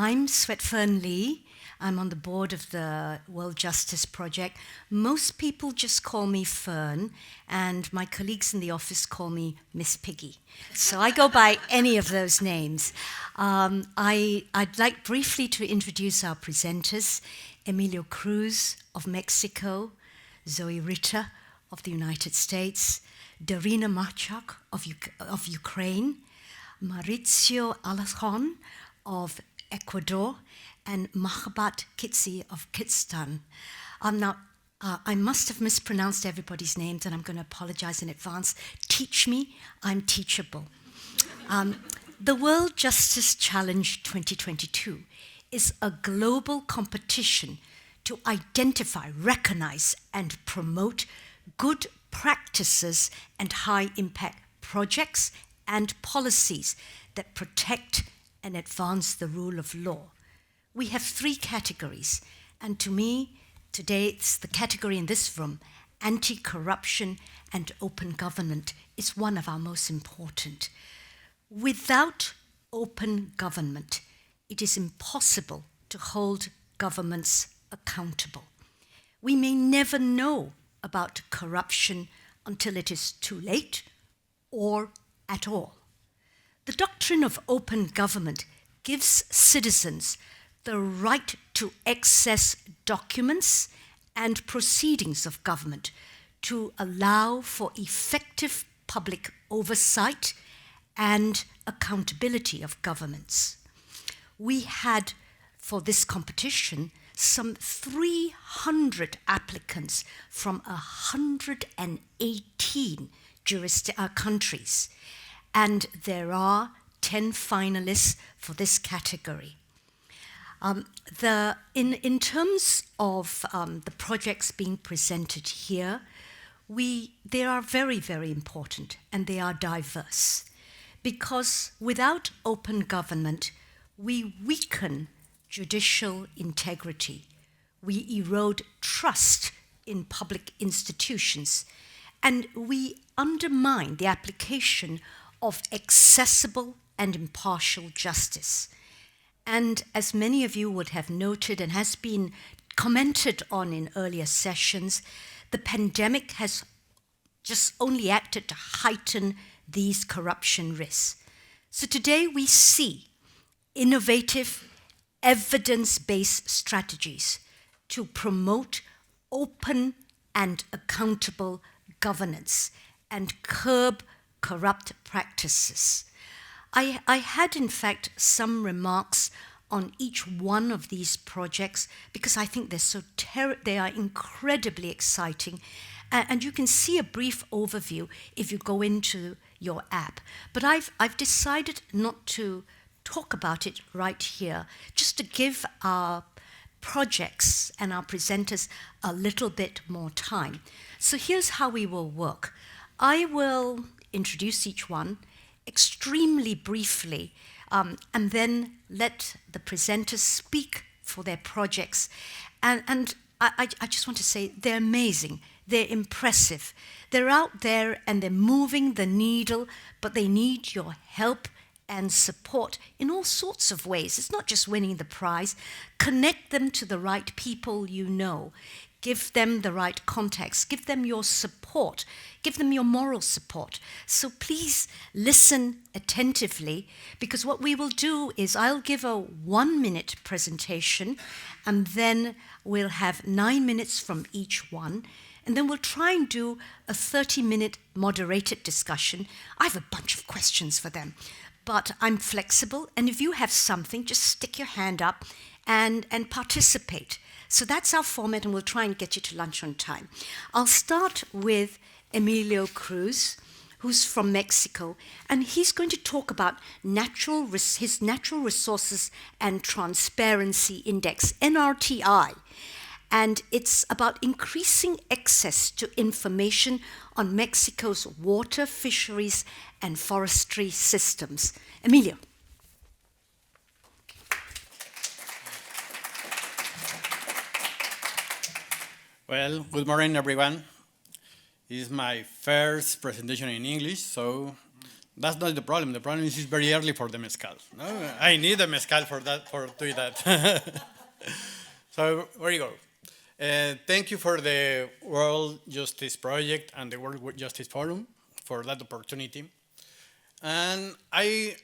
I'm Swetfern Lee. I'm on the board of the World Justice Project. Most people just call me Fern, and my colleagues in the office call me Miss Piggy. So I go by any of those names. I'd like briefly to introduce our presenters: Emilio Cruz of Mexico, Zoe Ritter of the United States, Darina Machak of Ukraine, Maurizio Alajon of Ecuador, and Mahbat Kitsi of Kyrgyzstan. I must have mispronounced everybody's names, and I'm going to apologize in advance. Teach me, I'm teachable. The World Justice Challenge 2022 is a global competition to identify, recognize, and promote good practices and high-impact projects and policies that protect and advance the rule of law. We have 3 categories, and to me, today it's the category in this room: anti-corruption and open government is one of our most important. Without open government, it is impossible to hold governments accountable. We may never know about corruption until it is too late or at all. The doctrine of open government gives citizens the right to access documents and proceedings of government, to allow for effective public oversight and accountability of governments. We had, for this competition, some 300 applicants from 118 countries, and there are 10 finalists for this category. In terms of the projects being presented here, they are very, very important, and they are diverse, because without open government, we weaken judicial integrity, we erode trust in public institutions, and we undermine the application of accessible and impartial justice. And as many of you would have noted and has been commented on in earlier sessions, the pandemic has just only acted to heighten these corruption risks. So today we see innovative, evidence-based strategies to promote open and accountable governance and curb corrupt practices. I had, in fact, some remarks on each one of these projects because I think they are incredibly exciting. And you can see a brief overview if you go into your app. But I've decided not to talk about it right here, just to give our projects and our presenters a little bit more time. So here's how we will work. I will introduce each one extremely briefly, and then let the presenters speak for their projects. And I just want to say they're amazing, they're impressive. They're out there and they're moving the needle, but they need your help and support in all sorts of ways. It's not just winning the prize. Connect them to the right people you know. Give them the right context. Give them your support. Give them your moral support. So please listen attentively, because what we will do is I'll give a 1-minute presentation, and then we'll have 9 minutes from each one. And then we'll try and do a 30-minute moderated discussion. I have a bunch of questions for them, but I'm flexible. And if you have something, just stick your hand up and participate. So that's our format, and we'll try and get you to lunch on time. I'll start with Emilio Cruz, who's from Mexico, and he's going to talk about his Natural Resources and Transparency Index, NRTI, and it's about increasing access to information on Mexico's water, fisheries, and forestry systems. Emilio. Well, good morning, everyone. This is my first presentation in English, so That's not the problem. The problem is it's very early for the mezcal. No, I need a mezcal for that for doing that. So where you go? Thank you for the World Justice Project and the World Justice Forum for that opportunity. And I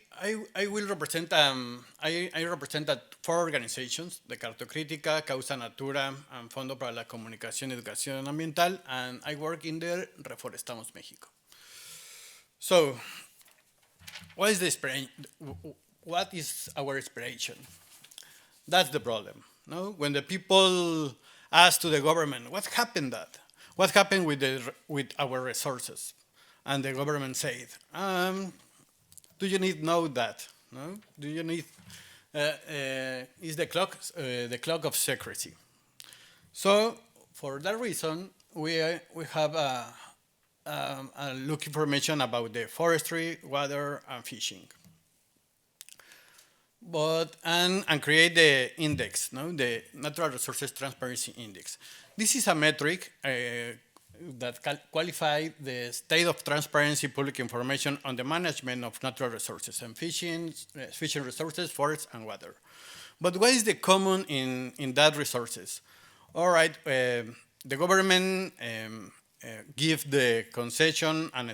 will represent I represent that four organizations: the Cartocrítica, Causa Natura, and Fondo para la Comunicación y Educación Ambiental, and I work in the Reforestamos México. So, what is what is our inspiration? That's the problem. No, when the people ask to the government, what happened with our resources, and the government said, do you need know that? No, do you need is the clock of secrecy? So for that reason, we have look information about the forestry, water, and fishing. But and create the index, no, the Natural Resources Transparency Index. This is a metric that qualify the state of transparency public information on the management of natural resources and fishing resources, forests, and water. But what is the common in that resources? All right, the government give the concession and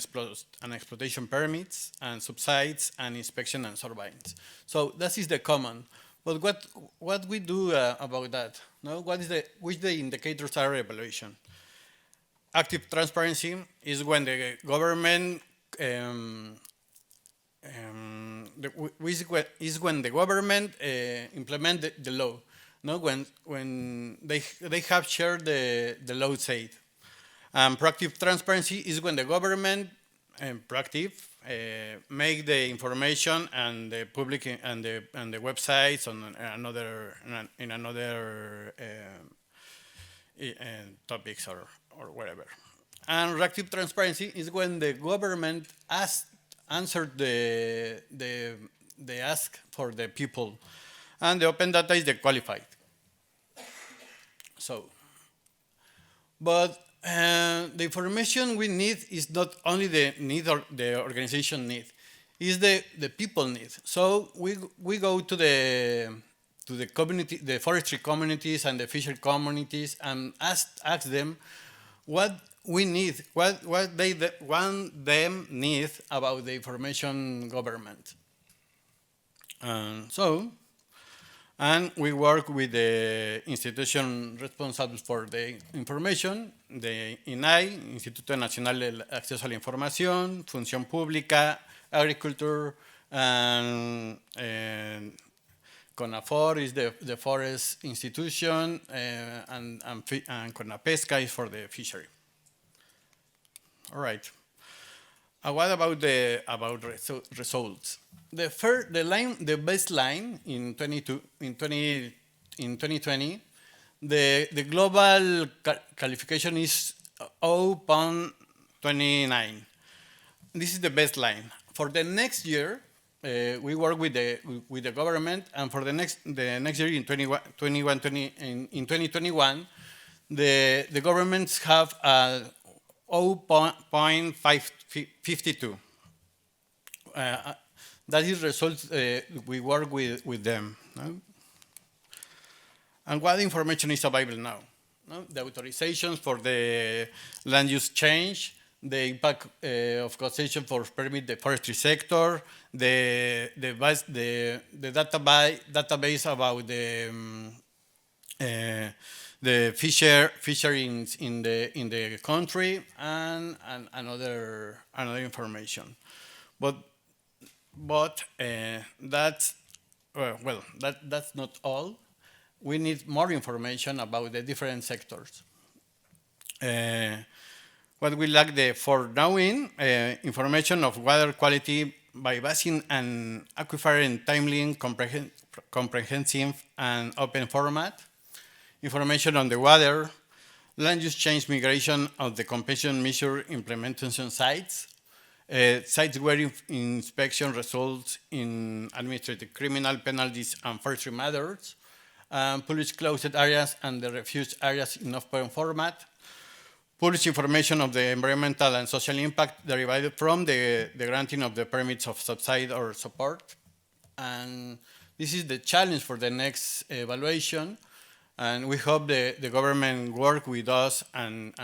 exploitation permits and subsides and inspection and surveillance. So that is the common. But what we do about that? No, which the indicators are evaluation? Active transparency is when the government is when the government implement the law. No, when they have shared the law said. Proactive transparency is when the government make the information and the public and the websites on another topics or whatever. And reactive transparency is when the government answered the ask for the people, and the open data is the qualified. So, but the information we need is not only the need or the organization need, is the people need. So we go to the community, the forestry communities and the fishery communities, and ask them what we need, what they want them need about the information government. And we work with the institution responsible for the information, the INAI, Instituto Nacional del Acceso a la Información, Función Pública, Agriculture, and CONAFOR is the forest institution, and CONAPESCA is for the fishery. All right. What about results? The baseline in 2020, the global qualification is 0.29. This is the baseline. For the next year, we work with the government, and for the next year in 2021, the governments have 0.552. That is results we work with them. No? And what information is available now? No? The authorizations for the land use change, the impact of concession for permit the forestry sector, the database about the fisheries in the country, and another information. But that's that's not all. We need more information about the different sectors. What we lack for knowing information of water quality by basin and aquifer in timely, comprehensive, and open format. Information on the water, land use change migration of the compensation measure implementation sites, sites where inspection results in administrative criminal penalties and forestry matters, police closed areas and the refuge areas in open format, publish information of the environmental and social impact derived from the granting of the permits of subside or support. And this is the challenge for the next evaluation. And we hope the government work with us and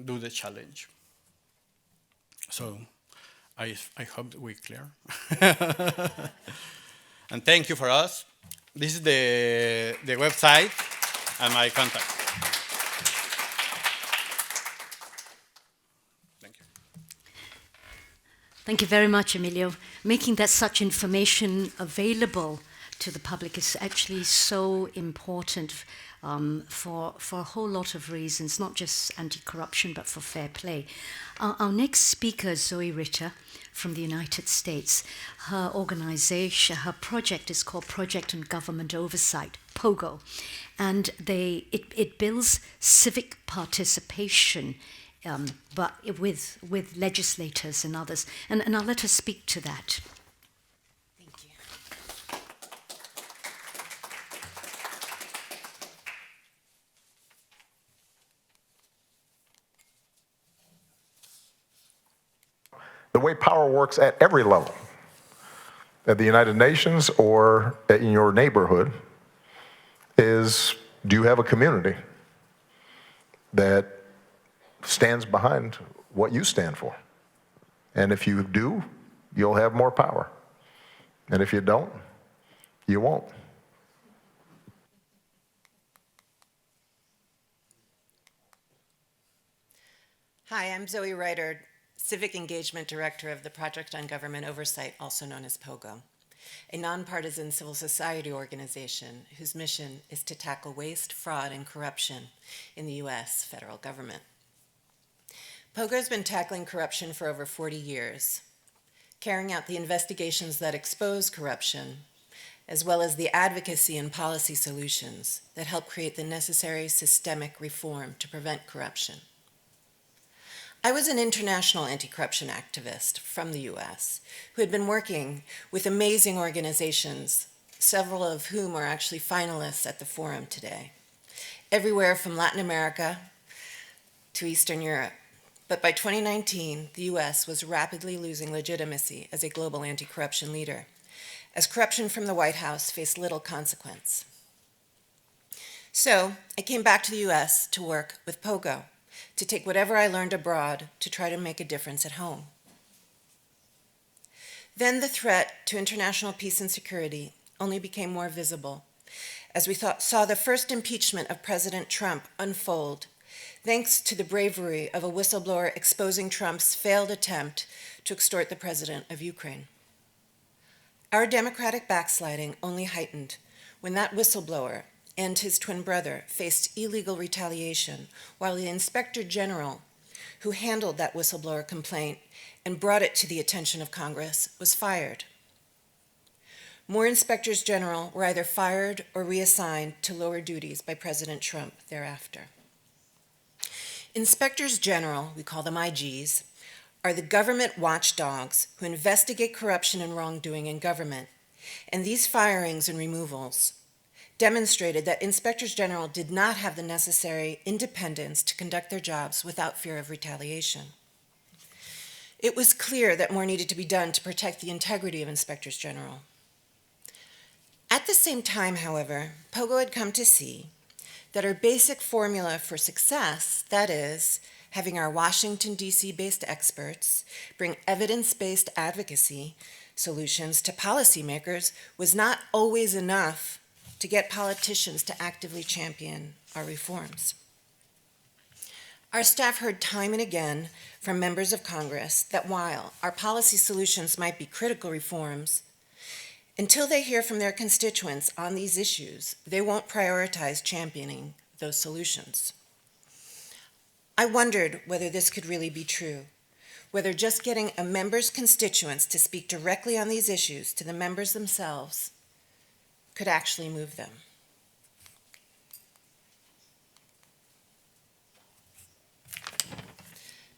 do the challenge. So I hope we're clear. And thank you for us. This is the website and my contact. Thank you. Thank you very much, Emilio. Making that such information available to the public is actually so important for a whole lot of reasons, not just anti-corruption, but for fair play. Our next speaker is Zoe Ritter from the United States. Her organization, her project is called Project on Government Oversight, POGO, and it builds civic participation but with legislators and others. And I'll let her speak to that. Thank you. The way power works at every level, at the United Nations or in your neighborhood, is do you have a community that stands behind what you stand for? And if you do, you'll have more power. And if you don't, you won't. Hi, I'm Zoe Ritter, Civic Engagement Director of the Project on Government Oversight, also known as POGO, a nonpartisan civil society organization whose mission is to tackle waste, fraud, and corruption in the U.S. federal government. POGO has been tackling corruption for over 40 years, carrying out the investigations that expose corruption, as well as the advocacy and policy solutions that help create the necessary systemic reform to prevent corruption. I was an international anti-corruption activist from the U.S. who had been working with amazing organizations, several of whom are actually finalists at the forum today, everywhere from Latin America to Eastern Europe. But by 2019, the U.S. was rapidly losing legitimacy as a global anti-corruption leader, as corruption from the White House faced little consequence. So I came back to the U.S. to work with POGO, to take whatever I learned abroad to try to make a difference at home. Then the threat to international peace and security only became more visible as we saw the first impeachment of President Trump unfold, thanks to the bravery of a whistleblower exposing Trump's failed attempt to extort the president of Ukraine. Our democratic backsliding only heightened when that whistleblower and his twin brother faced illegal retaliation, while the Inspector General, who handled that whistleblower complaint and brought it to the attention of Congress, was fired. More Inspectors General were either fired or reassigned to lower duties by President Trump thereafter. Inspectors General, we call them IGs, are the government watchdogs who investigate corruption and wrongdoing in government, and these firings and removals demonstrated that Inspectors General did not have the necessary independence to conduct their jobs without fear of retaliation. It was clear that more needed to be done to protect the integrity of Inspectors General. At the same time, however, POGO had come to see that our basic formula for success, that is, having our Washington, D.C.-based experts bring evidence-based advocacy solutions to policymakers, was not always enough to get politicians to actively champion our reforms. Our staff heard time and again from members of Congress that while our policy solutions might be critical reforms, until they hear from their constituents on these issues, they won't prioritize championing those solutions. I wondered whether this could really be true, whether just getting a member's constituents to speak directly on these issues to the members themselves could actually move them.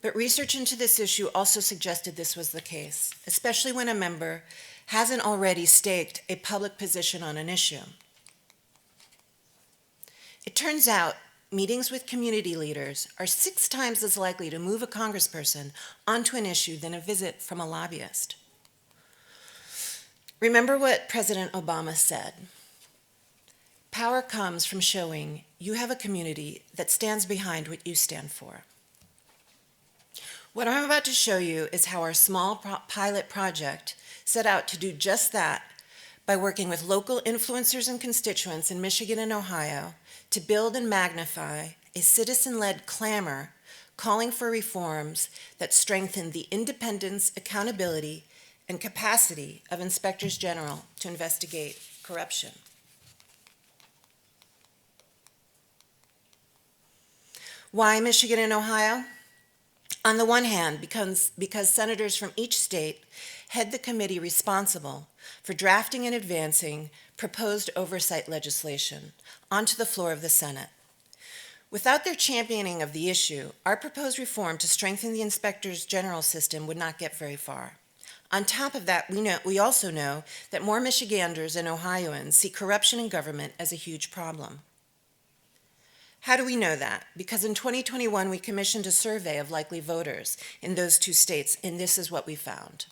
But research into this issue also suggested this was the case, especially when a member hasn't already staked a public position on an issue. It turns out meetings with community leaders are 6 times as likely to move a congressperson onto an issue than a visit from a lobbyist. Remember what President Obama said. Power comes from showing you have a community that stands behind what you stand for. What I'm about to show you is how our small pilot project set out to do just that by working with local influencers and constituents in Michigan and Ohio to build and magnify a citizen-led clamor calling for reforms that strengthen the independence, accountability, and capacity of inspectors general to investigate corruption. Why Michigan and Ohio? On the one hand, because senators from each state head the committee responsible for drafting and advancing proposed oversight legislation onto the floor of the Senate. Without their championing of the issue, our proposed reform to strengthen the inspectors general system would not get very far. On top of that, we also know that more Michiganders and Ohioans see corruption in government as a huge problem. How do we know that? Because in 2021, we commissioned a survey of likely voters in those 2 states, and this is what we found.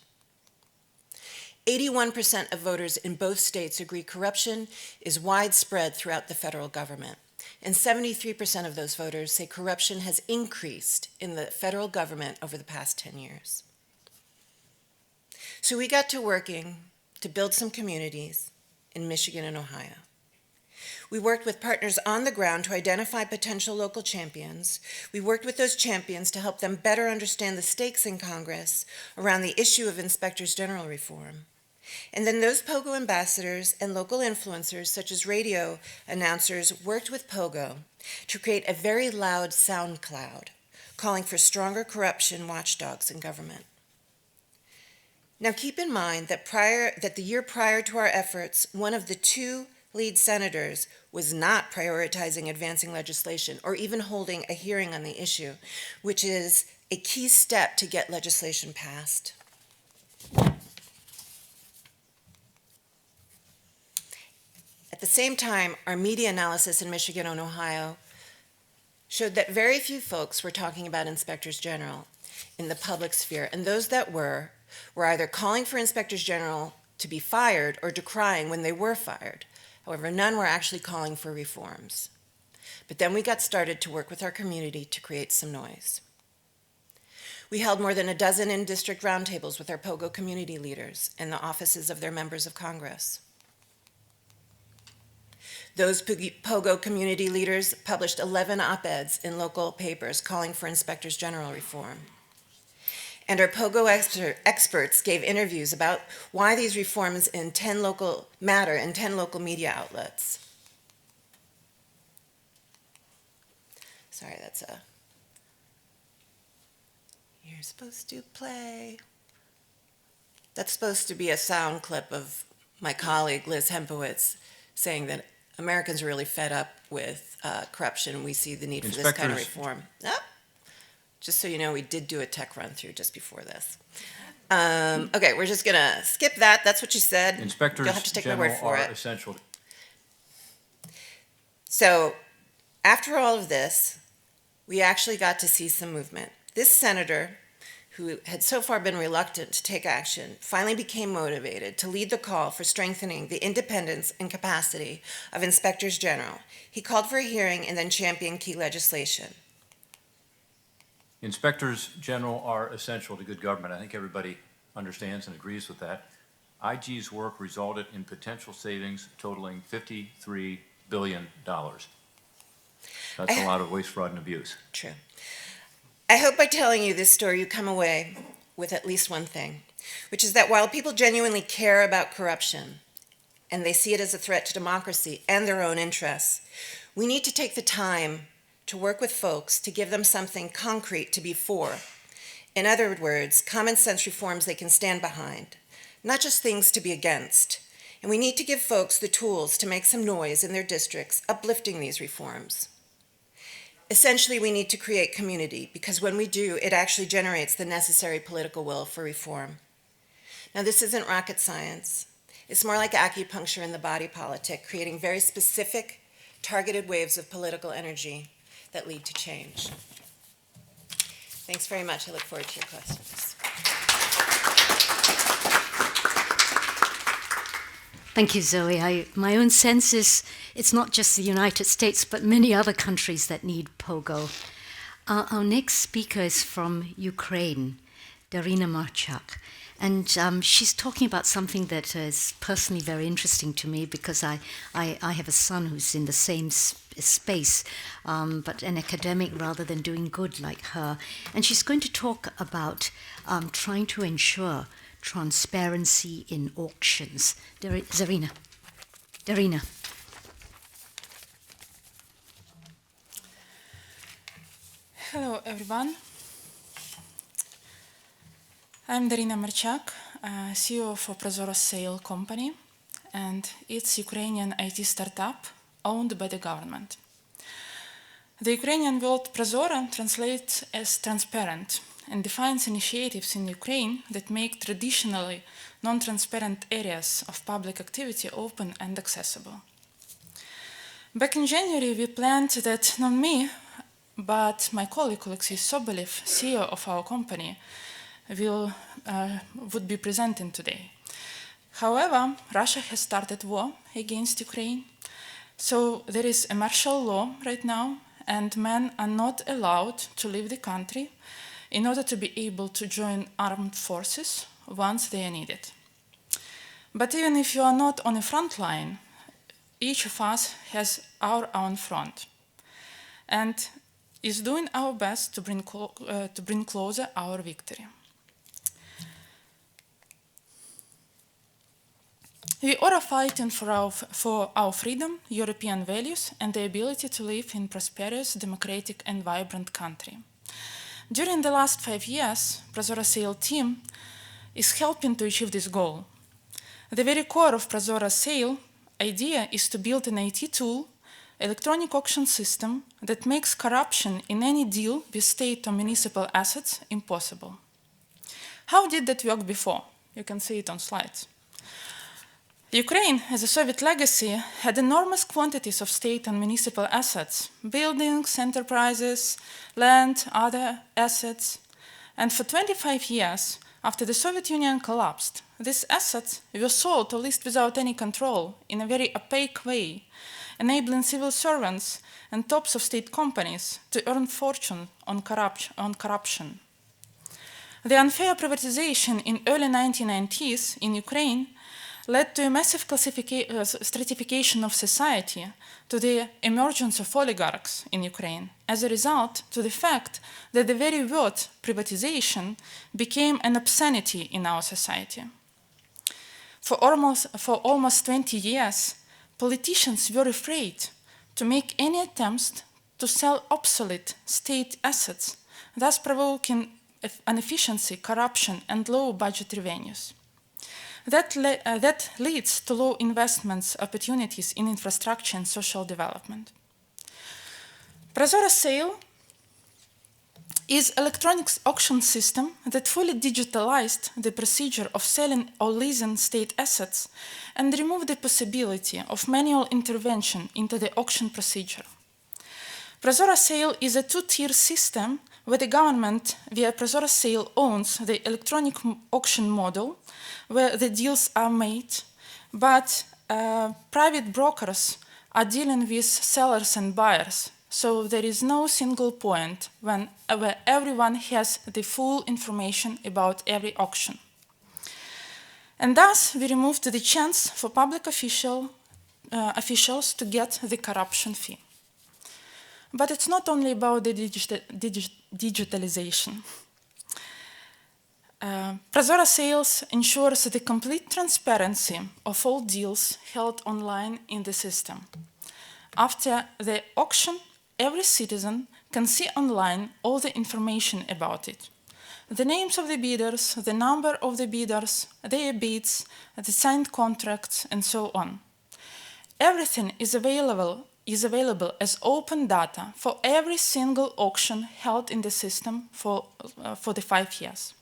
81% of voters in both states agree corruption is widespread throughout the federal government, and 73% of those voters say corruption has increased in the federal government over the past 10 years. So we got to working to build some communities in Michigan and Ohio. We worked with partners on the ground to identify potential local champions. We worked with those champions to help them better understand the stakes in Congress around the issue of inspectors general reform. And then those POGO ambassadors and local influencers, such as radio announcers, worked with POGO to create a very loud sound cloud, calling for stronger corruption watchdogs in government. Now keep in mind that the year prior to our efforts, one of the 2 lead senators was not prioritizing advancing legislation or even holding a hearing on the issue, which is a key step to get legislation passed. At the same time, our media analysis in Michigan and Ohio showed that very few folks were talking about inspectors general in the public sphere, and those that were either calling for inspectors general to be fired or decrying when they were fired. However, none were actually calling for reforms. But then we got started to work with our community to create some noise. We held more than a dozen in-district roundtables with our POGO community leaders and the offices of their members of Congress. Those POGO community leaders published 11 op-eds in local papers calling for inspectors general reform. And our POGO experts gave interviews about why these reforms matter in 10 local media outlets. Sorry, you're supposed to play. That's supposed to be a sound clip of my colleague Liz Hempowitz saying that Americans are really fed up with corruption and we see the need for this kind of reform. Oh. Just so you know, we did do a tech run-through just before this. Okay, we're just going to skip that. That's what you said. Inspectors You'll have to take my word for it. Essential. So, after all of this, we actually got to see some movement. This senator, who had so far been reluctant to take action, finally became motivated to lead the call for strengthening the independence and capacity of inspectors general. He called for a hearing and then championed key legislation. Inspectors general are essential to good government. I think everybody understands and agrees with that. IG's work resulted in potential savings totaling $53 billion. That's a lot of waste, fraud, and abuse. True. I hope by telling you this story, you come away with at least one thing, which is that while people genuinely care about corruption, and they see it as a threat to democracy and their own interests, we need to take the time to work with folks to give them something concrete to be for. In other words, common sense reforms they can stand behind, not just things to be against. And we need to give folks the tools to make some noise in their districts, uplifting these reforms. Essentially, we need to create community, because when we do, it actually generates the necessary political will for reform. Now, this isn't rocket science. It's more like acupuncture in the body politic, creating very specific, targeted waves of political energy that lead to change. Thanks very much. I look forward to your questions. Thank you, Zoe. My own sense is it's not just the United States, but many other countries that need POGO. Our next speaker is from Ukraine, Darina Marchak. And she's talking about something that is personally very interesting to me because I have a son who's in the same space, but an academic rather than doing good like her. And she's going to talk about trying to ensure transparency in auctions. Darina. Hello, everyone. I'm Darina Marchak, CEO for Prozora Sale company, and it's a Ukrainian IT startup owned by the government. The Ukrainian word Prozora translates as transparent and defines initiatives in Ukraine that make traditionally non-transparent areas of public activity open and accessible. Back in January, we planned that not me, but my colleague Alexei Sobolev, CEO of our company, would be presenting today. However, Russia has started war against Ukraine, so there is a martial law right now, and men are not allowed to leave the country in order to be able to join armed forces once they are needed. But even if you are not on the front line, each of us has our own front, and is doing our best to bring closer our victory. We are fighting for our freedom, European values, and the ability to live in prosperous, democratic, and vibrant country. During the last 5 years, Prozora Sale team is helping to achieve this goal. The very core of Prozora Sale idea is to build an IT tool, electronic auction system that makes corruption in any deal with state or municipal assets impossible. How did that work before? You can see it on slides. Ukraine, as a Soviet legacy, had enormous quantities of state and municipal assets, buildings, enterprises, land, other assets. And for 25 years, after the Soviet Union collapsed, these assets were sold or leased without any control in a very opaque way, enabling civil servants and tops of state companies to earn fortune on corruption. The unfair privatization in early 1990s in Ukraine led to a massive stratification of society, to the emergence of oligarchs in Ukraine, as a result to the fact that the very word privatization became an obscenity in our society. For almost 20 years, politicians were afraid to make any attempts to sell obsolete state assets, thus provoking inefficiency, corruption, and low budget revenues. That leads to low investments opportunities in infrastructure and social development. Prozora Sale is an electronic auction system that fully digitalized the procedure of selling or leasing state assets and removed the possibility of manual intervention into the auction procedure. Prozora Sale is a two-tier system where the government, via Prozora Sale, owns the electronic auction model, where the deals are made, but private brokers are dealing with sellers and buyers, so there is no single point where everyone has the full information about every auction. And thus, we removed the chance for public officials to get the corruption fee. But it's not only about the digitalization. Prozora Sales ensures the complete transparency of all deals held online in the system. After the auction, every citizen can see online all the information about it. The names of the bidders, the number of the bidders, their bids, the signed contracts, and so on. Everything is available as open data for every single auction held in the system for the 5 years.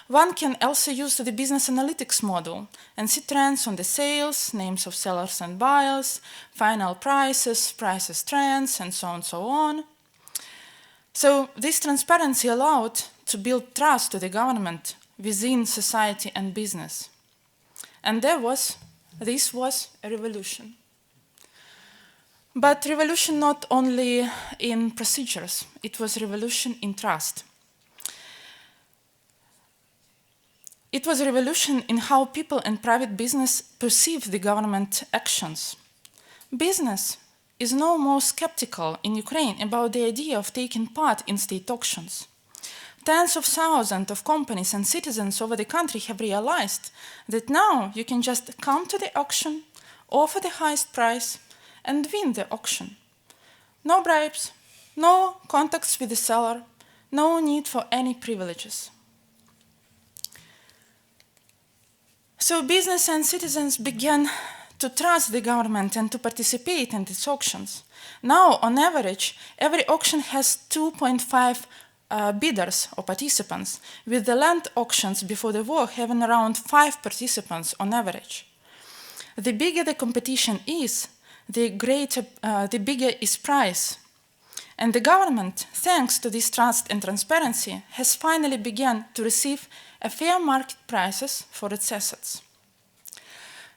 One can also use the business analytics model and see trends on the sales, names of sellers and buyers, final prices, trends, and so on. So this transparency allowed to build trust to the government within society and business. And this was a revolution. But revolution not only in procedures, it was revolution in trust. It was a revolution in how people and private business perceive the government actions. Business is no more skeptical in Ukraine about the idea of taking part in state auctions. Tens of thousands of companies and citizens over the country have realized that now you can just come to the auction, offer the highest price, and win the auction. No bribes, no contacts with the seller, no need for any privileges. So business and citizens began to trust the government and to participate in these auctions. Now, on average, every auction has 2.5 bidders or participants, with the land auctions before the war having around 5 participants on average. The bigger the competition is, the bigger is price. And the government, thanks to this trust and transparency, has finally begun to receive a fair market prices for its assets.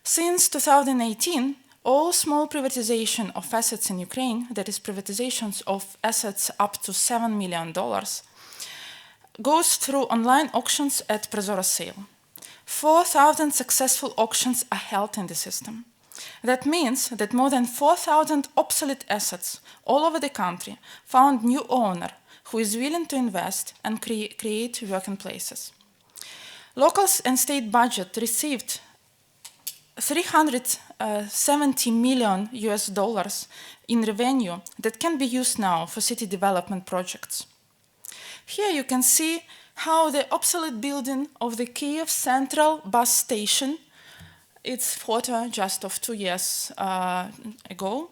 Since 2018, all small privatization of assets in Ukraine, that is privatizations of assets up to $7 million, goes through online auctions at Prozoro sale. 4,000 successful auctions are held in the system. That means that more than 4,000 obsolete assets all over the country found new owner who is willing to invest and create working places. Local and state budget received $370 million in revenue that can be used now for city development projects. Here you can see how the obsolete building of the Kiev Central bus station, it's photo just of 2 years ago,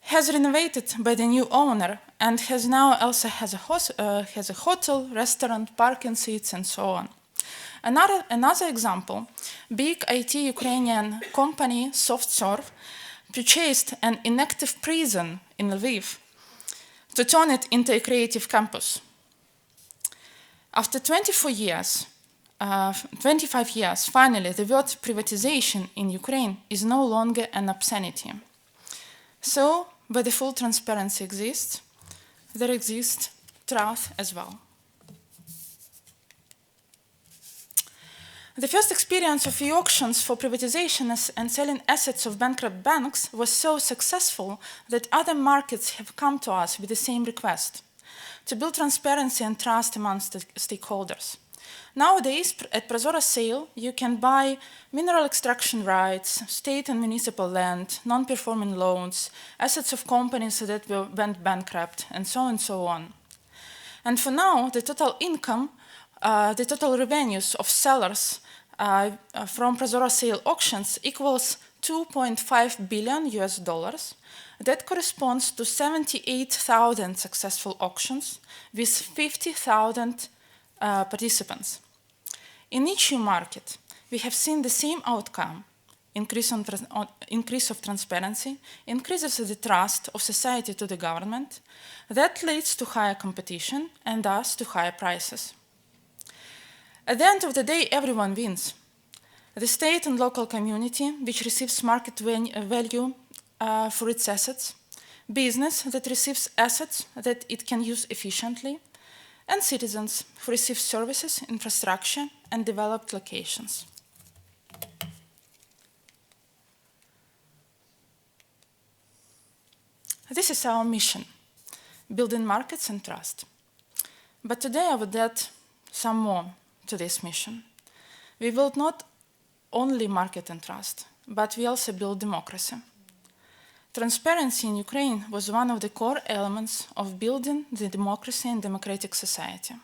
has renovated by the new owner and has now also has a hotel, restaurant, parking seats, and so on. Another example, big IT Ukrainian company SoftServe purchased an inactive prison in Lviv to turn it into a creative campus. After 25 years, finally, the word privatization in Ukraine is no longer an obscenity. So, where the full transparency exists, there exists trust as well. The first experience of e-auctions for privatization and selling assets of bankrupt banks was so successful that other markets have come to us with the same request, to build transparency and trust amongst the stakeholders. Nowadays, at Prozoro sale, you can buy mineral extraction rights, state and municipal land, non-performing loans, assets of companies that went bankrupt, and so on. And for now, the total income, the total revenues of sellers from Prozoro sale auctions equals $2.5 billion. That corresponds to 78,000 successful auctions with 50,000 participants. In each new market, we have seen the same outcome: increase of transparency, increases the trust of society to the government. That leads to higher competition and thus to higher prices. At the end of the day, everyone wins. The state and local community, which receives market value for its assets, business that receives assets that it can use efficiently, and citizens who receive services, infrastructure, and developed locations. This is our mission, building markets and trust. But today I would add some more to this mission. We build not only market and trust, but we also build democracy. Transparency in Ukraine was one of the core elements of building the democracy and democratic society.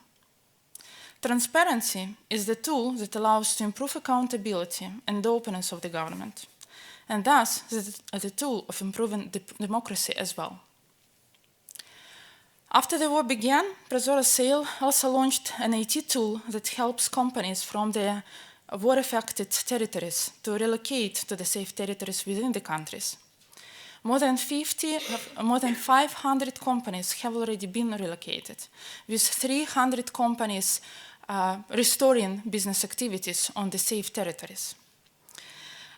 Transparency is the tool that allows to improve accountability and the openness of the government, and thus the tool of improving democracy as well. After the war began, Prozoro sale also launched an IT tool that helps companies from the war-affected territories to relocate to the safe territories within the countries. More than 500 companies have already been relocated, with 300 companies restoring business activities on the safe territories.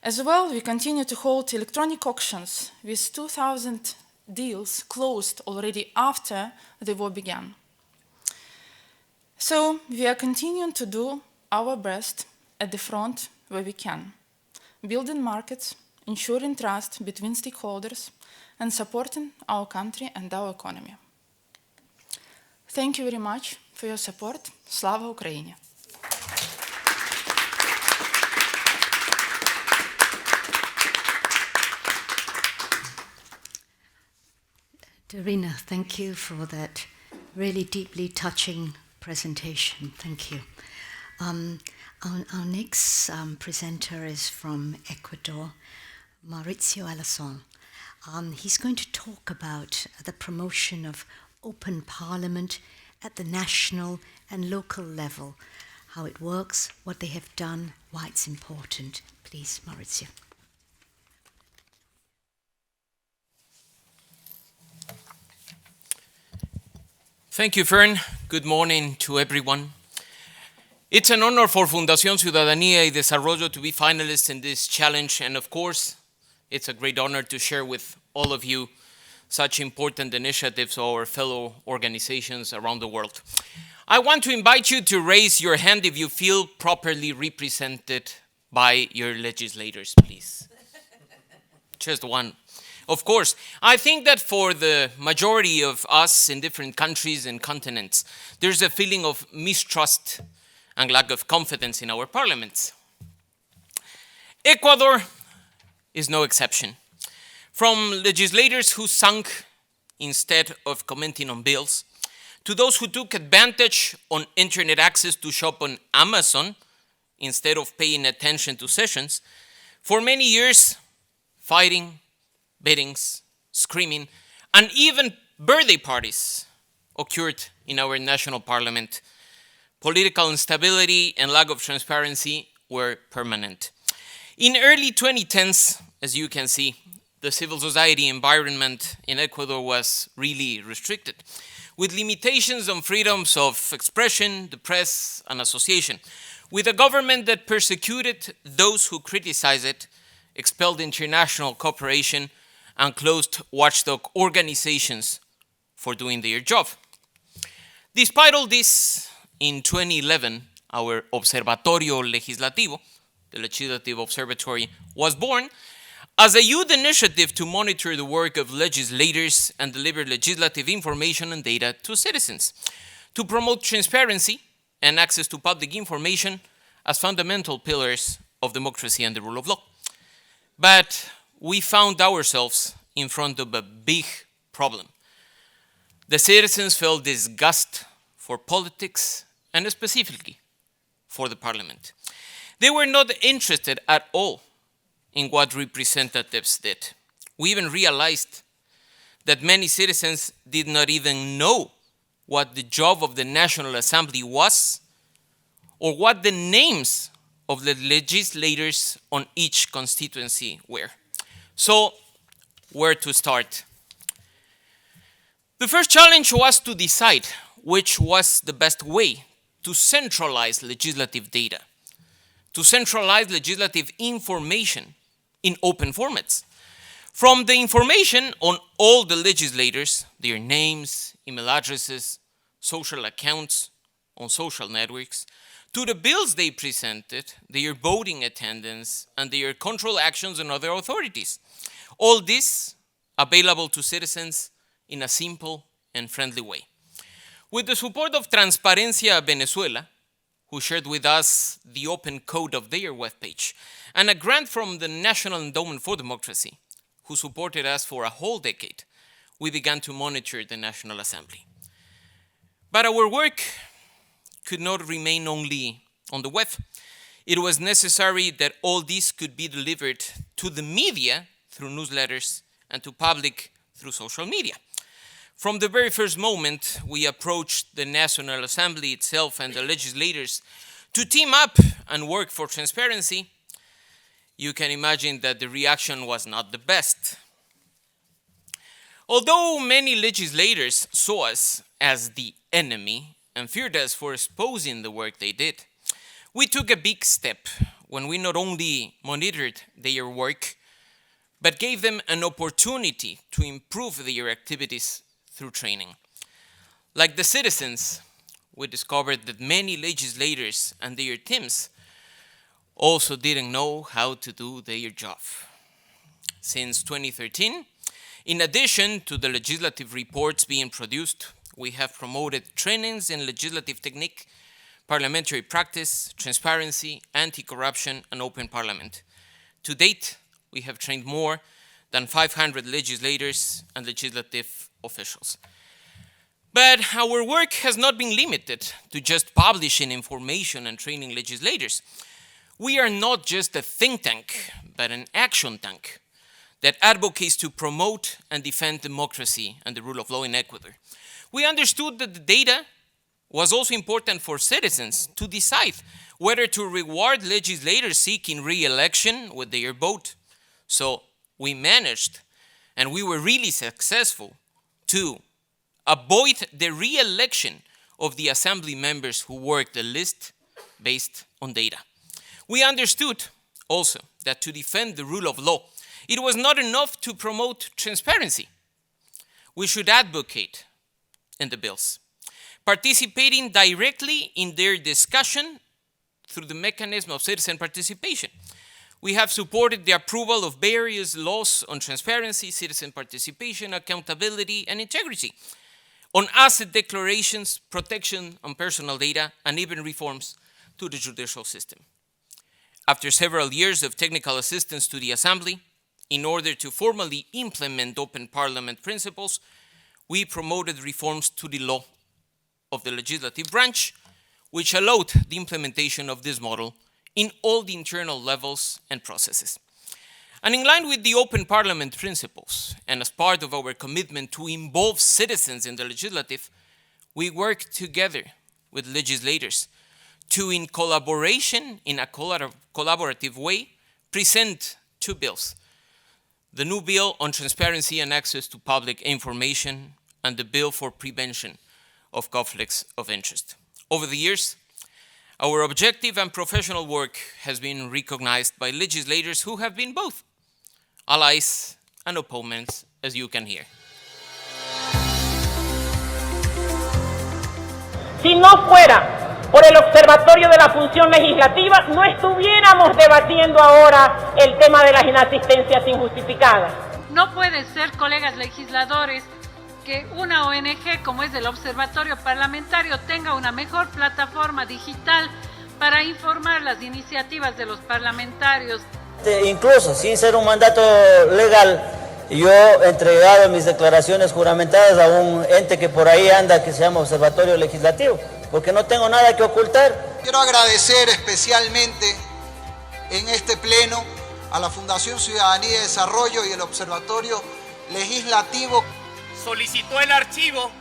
As well, we continue to hold electronic auctions with 2,000 deals closed already after the war began. So we are continuing to do our best at the front where we can, building markets, ensuring trust between stakeholders, and supporting our country and our economy. Thank you very much for your support. Slava Ukraini! Darina, thank you for that really deeply touching presentation. Thank you. Our next presenter is from Ecuador, Mauricio Alarcón. He's going to talk about the promotion of open parliament at the national and local level, how it works, what they have done, why it's important. Please, Mauricio. Thank you, Fern. Good morning to everyone. It's an honor for Fundación Ciudadanía y Desarrollo to be finalists in this challenge, and of course, it's a great honor to share with all of you such important initiatives of our fellow organizations around the world. I want to invite you to raise your hand if you feel properly represented by your legislators, please. Just one. Of course, I think that for the majority of us in different countries and continents, there's a feeling of mistrust and lack of confidence in our parliaments. Ecuador is no exception. From legislators who sunk instead of commenting on bills, to those who took advantage on internet access to shop on Amazon instead of paying attention to sessions, for many years, fighting, beatings, screaming, and even birthday parties occurred in our national parliament. Political instability and lack of transparency were permanent. In early 2010s, as you can see, the civil society environment in Ecuador was really restricted, with limitations on freedoms of expression, the press, and association, with a government that persecuted those who criticized it, expelled international cooperation, and closed watchdog organizations for doing their job. Despite all this, in 2011, our Observatorio Legislativo, the Legislative Observatory, was born as a youth initiative to monitor the work of legislators and deliver legislative information and data to citizens, to promote transparency and access to public information as fundamental pillars of democracy and the rule of law. But we found ourselves in front of a big problem. The citizens felt disgust for politics and specifically for the parliament. They were not interested at all in what representatives did. We even realized that many citizens did not even know what the job of the National Assembly was or what the names of the legislators on each constituency were. So, where to start? The first challenge was to decide which was the best way to centralize legislative data, to centralize legislative information in open formats. From the information on all the legislators, their names, email addresses, social accounts on social networks, to the bills they presented, their voting attendance, and their control actions on other authorities. All this available to citizens in a simple and friendly way. With the support of Transparencia Venezuela, who shared with us the open code of their webpage, and a grant from the National Endowment for Democracy, who supported us for a whole decade, we began to monitor the National Assembly. But our work could not remain only on the web. It was necessary that all this could be delivered to the media through newsletters and to public through social media. From the very first moment, we approached the National Assembly itself and the legislators to team up and work for transparency. You can imagine that the reaction was not the best. Although many legislators saw us as the enemy and feared us for exposing the work they did, we took a big step when we not only monitored their work, but gave them an opportunity to improve their activities through training. Like the citizens, we discovered that many legislators and their teams also didn't know how to do their job. Since 2013, in addition to the legislative reports being produced, we have promoted trainings in legislative technique, parliamentary practice, transparency, anti-corruption, and open parliament. To date, we have trained more than 500 legislators and legislative officials. But our work has not been limited to just publishing information and training legislators. We are not just a think tank, but an action tank that advocates to promote and defend democracy and the rule of law in Ecuador. We understood that the data was also important for citizens to decide whether to reward legislators seeking re-election with their vote. So we managed, and we were really successful, to avoid the re-election of the assembly members who worked the list based on data. We understood also that to defend the rule of law, it was not enough to promote transparency. We should advocate in the bills, participating directly in their discussion through the mechanism of citizen participation. We have supported the approval of various laws on transparency, citizen participation, accountability, and integrity, on asset declarations, protection on personal data, and even reforms to the judicial system. After several years of technical assistance to the Assembly, in order to formally implement open parliament principles, we promoted reforms to the law of the legislative branch, which allowed the implementation of this model in all the internal levels and processes. And in line with the open parliament principles, and as part of our commitment to involve citizens in the legislative, we work together with legislators to, in collaboration, in a collaborative way, present two bills: the new bill on transparency and access to public information, and the bill for prevention of conflicts of interest. Over the years, our objective and professional work has been recognized by legislators who have been both allies and opponents, as you can hear. Si no fuera por el Observatorio de la Función Legislativa, no estuviéramos debatiendo ahora el tema de las inasistencias injustificadas. No puede ser, colegas legisladores, que una ONG como es el Observatorio Parlamentario tenga una mejor plataforma digital para informar las iniciativas de los parlamentarios. Incluso sin ser un mandato legal, yo he entregado mis declaraciones juramentadas a un ente que por ahí anda, que se llama Observatorio Legislativo, porque no tengo nada que ocultar. Quiero agradecer especialmente en este pleno a la Fundación Ciudadanía y Desarrollo y el Observatorio Legislativo. Solicitó el archivo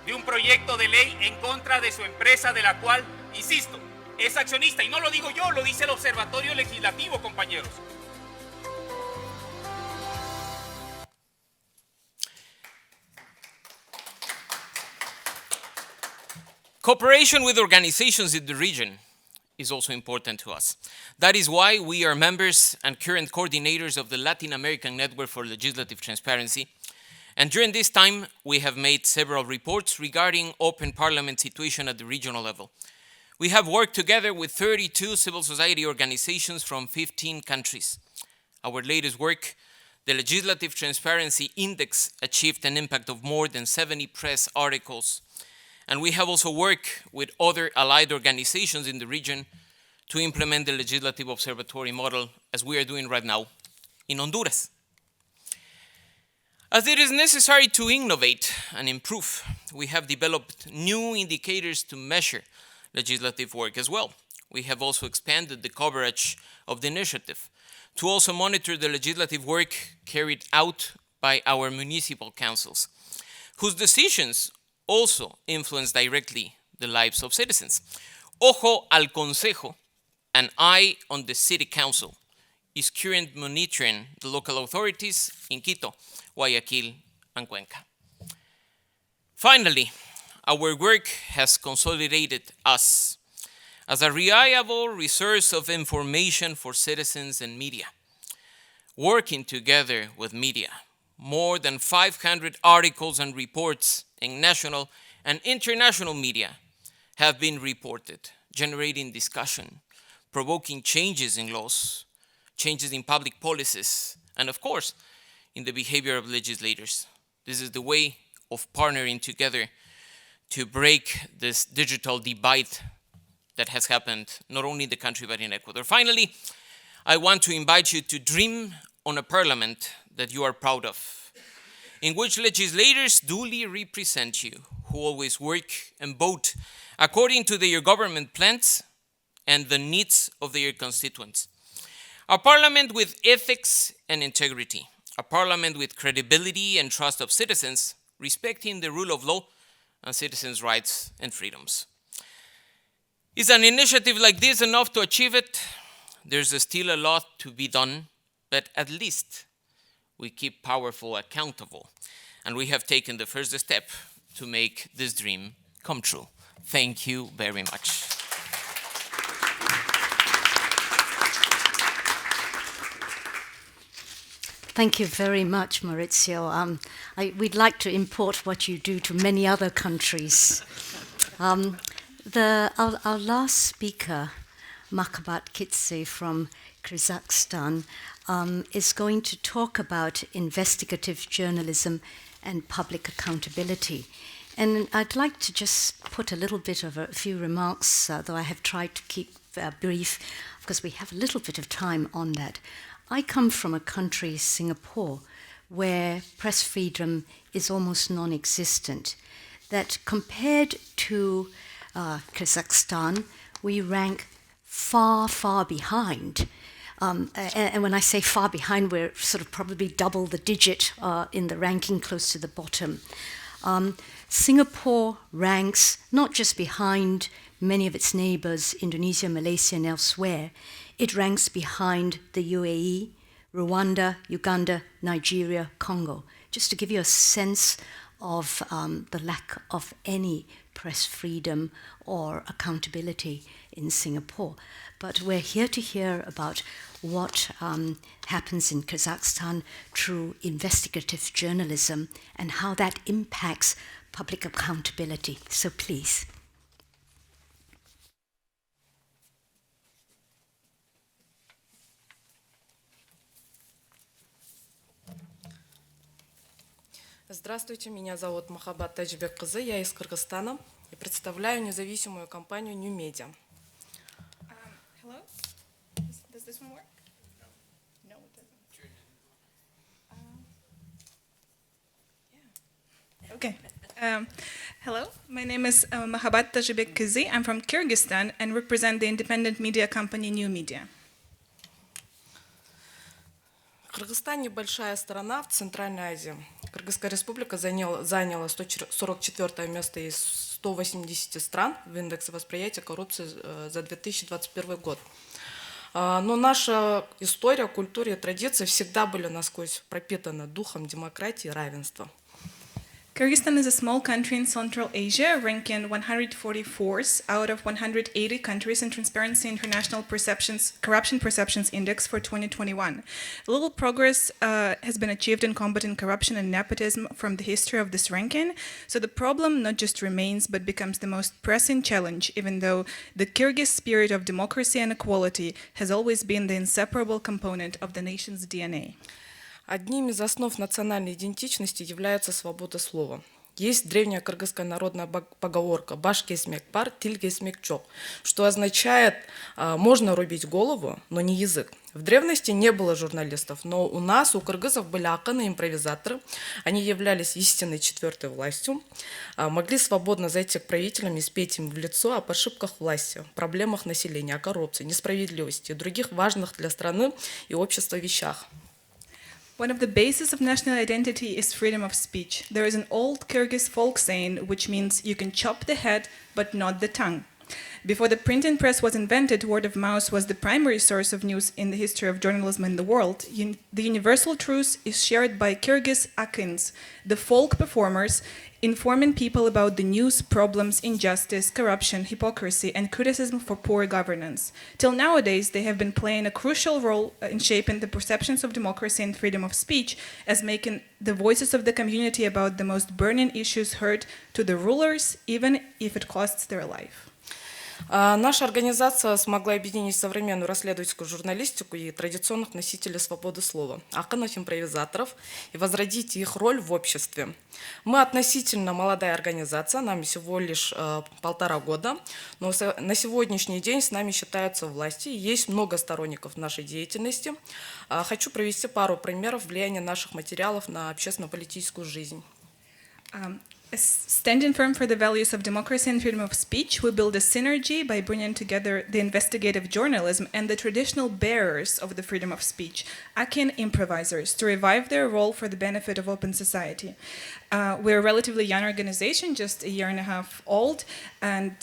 de un proyecto de ley en contra de su empresa, de la cual, insisto, es accionista. Y no lo digo yo, lo dice el Observatorio Legislativo, compañeros. Cooperation with organizations in the region is also important to us. That is why we are members and current coordinators of the Latin American Network for Legislative Transparency. And during this time, we have made several reports regarding open parliament situation at the regional level. We have worked together with 32 civil society organizations from 15 countries. Our latest work, the Legislative Transparency Index, achieved an impact of more than 70 press articles. And we have also worked with other allied organizations in the region to implement the Legislative Observatory model, as we are doing right now in Honduras. As it is necessary to innovate and improve, we have developed new indicators to measure legislative work as well. We have also expanded the coverage of the initiative to also monitor the legislative work carried out by our municipal councils, whose decisions also influence directly the lives of citizens. Ojo al Consejo, an eye on the City Council, is currently monitoring the local authorities in Quito, Guayaquil, and Cuenca. Finally, our work has consolidated us as a reliable resource of information for citizens and media. Working together with media, more than 500 articles and reports in national and international media have been reported, generating discussion, provoking changes in laws, changes in public policies, and of course, in the behavior of legislators. This is the way of partnering together to break this digital divide that has happened not only in the country but in Ecuador. Finally, I want to invite you to dream on a parliament that you are proud of, in which legislators duly represent you, who always work and vote according to their government plans and the needs of their constituents. A parliament with ethics and integrity, a parliament with credibility and trust of citizens, respecting the rule of law and citizens' rights and freedoms. Is an initiative like this enough to achieve it? There's still a lot to be done, but at least we keep powerful accountable, and we have taken the first step to make this dream come true. Thank you very much. Thank you very much, Maurizio. We'd like to import what you do to many other countries. Our last speaker, Makhabat Kitse from Kazakhstan, is going to talk about investigative journalism and public accountability. And I'd like to just put a little bit of a few remarks, though I have tried to keep brief, because we have a little bit of time on that. I come from a country, Singapore, where press freedom is almost non-existent. That compared to Kazakhstan, we rank far, far behind. And when I say far behind, we're sort of probably double the digit in the ranking, close to the bottom. Singapore ranks not just behind many of its neighbors, Indonesia, Malaysia, and elsewhere. It ranks behind the UAE, Rwanda, Uganda, Nigeria, Congo, just to give you a sense of the lack of any press freedom or accountability in Singapore. But we're here to hear about what happens in Kazakhstan through investigative journalism and how that impacts public accountability. So please. Здравствуйте, меня зовут Махабат Тажибек-кызы, я из Кыргызстана и представляю независимую компанию New Media. Hello? Does this one work? No, it doesn't. Yeah. Okay. Hello, my name is Mahabat Tajibek-Kizi. I'm from Kyrgyzstan and represent the independent media company New Media. Кыргызстан небольшая страна в Центральной Азии. Кыргызская республика заняла 144 место из 180 стран в индексе восприятия коррупции за 2021 год. Но наша история, культура и традиции всегда были насквозь пропитаны духом демократии и равенства. Kyrgyzstan is a small country in Central Asia, ranking 144th out of 180 countries in Transparency International Corruption Perceptions Index for 2021. Little progress has been achieved in combating corruption and nepotism from the history of this ranking, so the problem not just remains but becomes the most pressing challenge, even though the Kyrgyz spirit of democracy and equality has always been the inseparable component of the nation's DNA. Одним из основ национальной идентичности является свобода слова. Есть древняя кыргызская народная поговорка «баш кесмек бар, тиль кесмек чок», что означает «можно рубить голову, но не язык». В древности не было журналистов, но у нас, у кыргызов, были аканы, импровизаторы. Они являлись истинной четвертой властью, могли свободно зайти к правителям и спеть им в лицо об ошибках власти, проблемах населения, о коррупции, несправедливости и других важных для страны и общества вещах. One of the bases of national identity is freedom of speech. There is an old Kyrgyz folk saying which means you can chop the head but not the tongue. Before the printing press was invented, word of mouth was the primary source of news in the history of journalism in the world. The universal truth is shared by Kyrgyz akins, the folk performers, informing people about the news, problems, injustice, corruption, hypocrisy, and criticism for poor governance. Till nowadays, they have been playing a crucial role in shaping the perceptions of democracy and freedom of speech, as making the voices of the community about the most burning issues heard to the rulers, even if it costs their life. Наша организация смогла объединить современную расследовательскую журналистику и традиционных носителей свободы слова, акинов, импровизаторов, и возродить их роль в обществе. Мы относительно молодая организация, нам всего лишь 1,5 года, но на сегодняшний день с нами считаются власти, и есть много сторонников нашей деятельности. Хочу привести пару примеров влияния наших материалов на общественно-политическую жизнь. Standing firm for the values of democracy and freedom of speech, we build a synergy by bringing together the investigative journalism and the traditional bearers of the freedom of speech, akin improvisers, to revive their role for the benefit of open society. We're a relatively young organization, just 1.5 years old, and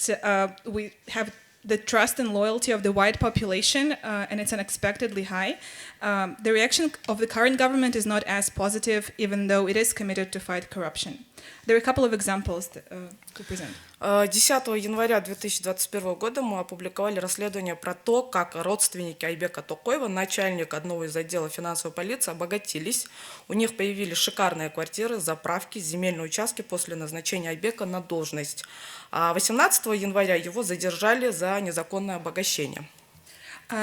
we have the trust and loyalty of the wide population, and it's unexpectedly high. The reaction of the current government is not as positive, even though it is committed to fight corruption. There are a couple of examples to present. 10 января 2021 года мы опубликовали расследование про то, как родственники Айбека Токоева, начальник одного из отделов финансовой полиции, обогатились. У них появились шикарные квартиры, заправки, земельные участки после назначения Айбека на должность. А 18 января его задержали за незаконное обогащение.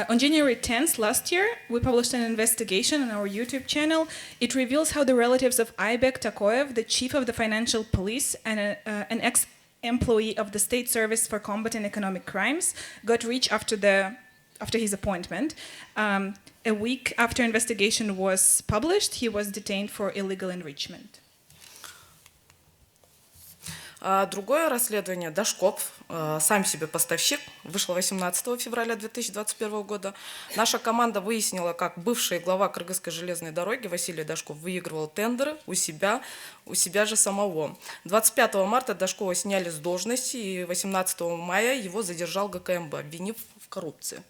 On January 10th last year, we published an investigation on our YouTube channel. It reveals how the relatives of Aybek Takoev, the chief of the financial police and an ex-employee of the State Service for Combating Economic Crimes, got rich after his appointment. A week after investigation was published, he was detained for illegal enrichment. Другое расследование, Дашков, сам себе поставщик, вышло 18 февраля 2021 года. Наша команда выяснила, как бывший глава Кыргызской железной дороги Василий Дашков выигрывал тендеры у себя же самого. 25 марта Дашкова сняли с должности, и 18 мая его задержал ГКМБ, обвинив в коррупции.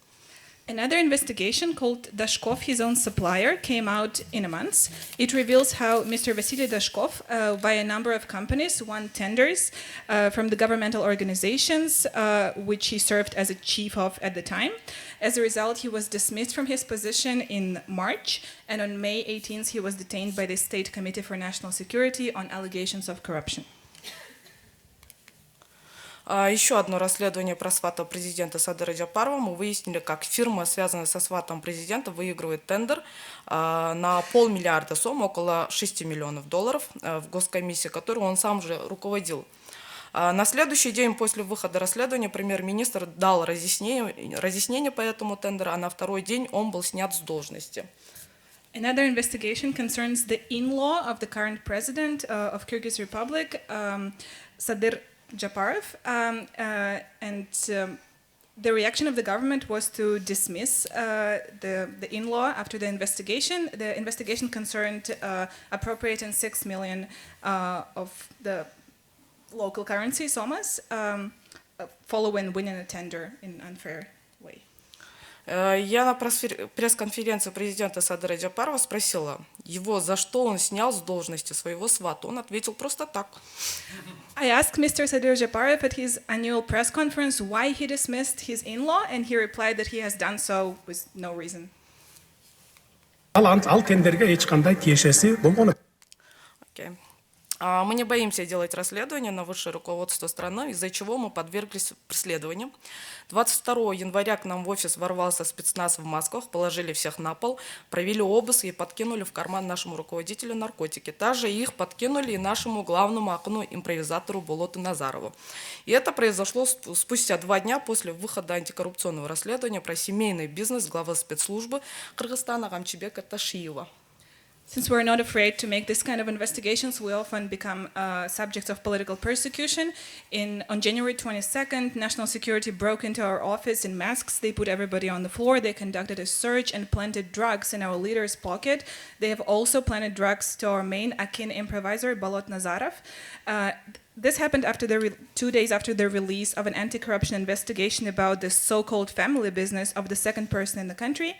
Another investigation called Dashkov, his own supplier, came out in a month. It reveals how Mr. Vasily Dashkov, by a number of companies, won tenders from the governmental organizations, which he served as a chief of at the time. As a result, he was dismissed from his position in March, and on May 18th, he was detained by the State Committee for National Security on allegations of corruption. Еще одно расследование про свата президента Садыра Джапарова. Мы выяснили, как фирма, связанная со сватом президента, выигрывает тендер на $500 000 сом, около $6 миллионов в госкомиссии, которую он сам же руководил. На следующий день после выхода расследования премьер-министр дал разъяснение по этому тендеру, а на второй день он был снят с должности. Another investigation concerns the in-law of the current president of Kyrgyz Republic, Sadyr Japarov, and the reaction of the government was to dismiss the in-law after the investigation. The investigation concerned appropriating 6 million of the local currency, somas, following winning a tender in unfair way. Я на пресс-конференции президента Садыра Джапарова спросила его, за что он снял с должности своего свата. Он ответил просто так. I asked Mr. Sadyr Japarov at his annual press conference why he dismissed his in-law, and he replied that he has done so with no reason. Okay. Мы не боимся делать расследования на высшее руководство страны, из-за чего мы подверглись преследованию. 22 января к нам в офис ворвался спецназ в масках, положили всех на пол, провели обыск и подкинули в карман нашему руководителю наркотики. Также их подкинули и нашему главному импровизатору Болоту Назарову. И это произошло спустя 2 дня после выхода антикоррупционного расследования про семейный бизнес главы спецслужбы Кыргызстана Камчибека Ташиева. Since we're not afraid to make this kind of investigations, we often become subjects of political persecution. On January 22nd, National Security broke into our office in masks. They put everybody on the floor. They conducted a search and planted drugs in our leader's pocket. They have also planted drugs to our main Akin improviser, Bolot Nazarov. This happened after 2 days after the release of an anti-corruption investigation about the so-called family business of the second person in the country.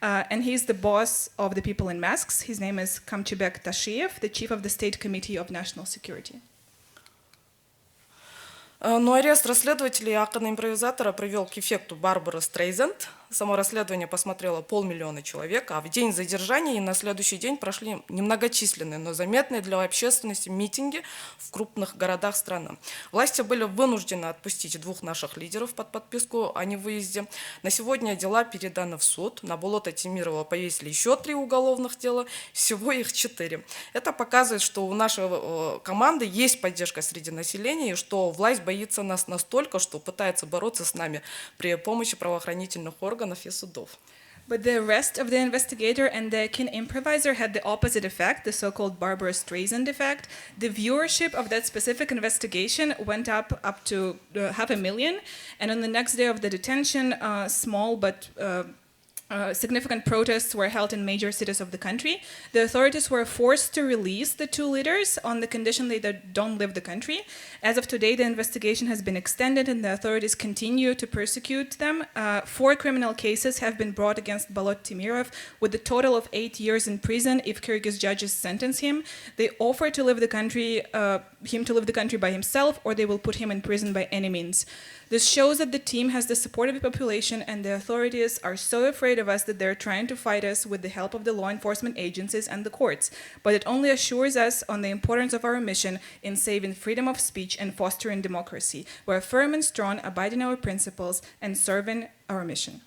And he's the boss of the people in masks. His name is Kamchibek Tashiev, the chief of the State Committee of National Security. Но арест расследователей акана-импровизатора привел к эффекту Барбары Стрейзенд. Само расследование посмотрело 500 000 человек, а в день задержания и на следующий день прошли немногочисленные, но заметные для общественности митинги в крупных городах страны. Власти были вынуждены отпустить 2 наших лидеров под подписку о невыезде. На сегодня дела переданы в суд. На Болота Темирова повесили еще 3 уголовных дела, всего их 4. Это показывает, что у нашей команды есть поддержка среди населения, и что власть боится нас настолько, что пытается бороться с нами при помощи правоохранительных органов и судов. But the arrest of the investigator and the kin improviser had the opposite effect, the so-called Barbara Streisand effect. The viewership of that specific investigation went up to 500,000, and on the next day of the detention, small but significant protests were held in major cities of the country. The authorities were forced to release the 2 leaders on the condition they don't leave the country. As of today, the investigation has been extended and the authorities continue to persecute them. 4 criminal cases have been brought against Balot Timirov with a total of 8 years in prison if Kyrgyz judges sentence him. They offer to leave the country, him to leave the country by himself, or they will put him in prison by any means. This shows that the team has the support of the population and the authorities are so afraid of us that they're trying to fight us with the help of the law enforcement agencies and the courts. But it only assures us on the importance of our mission in saving freedom of speech and fostering democracy. We're firm and strong, abiding our principles and serving our mission.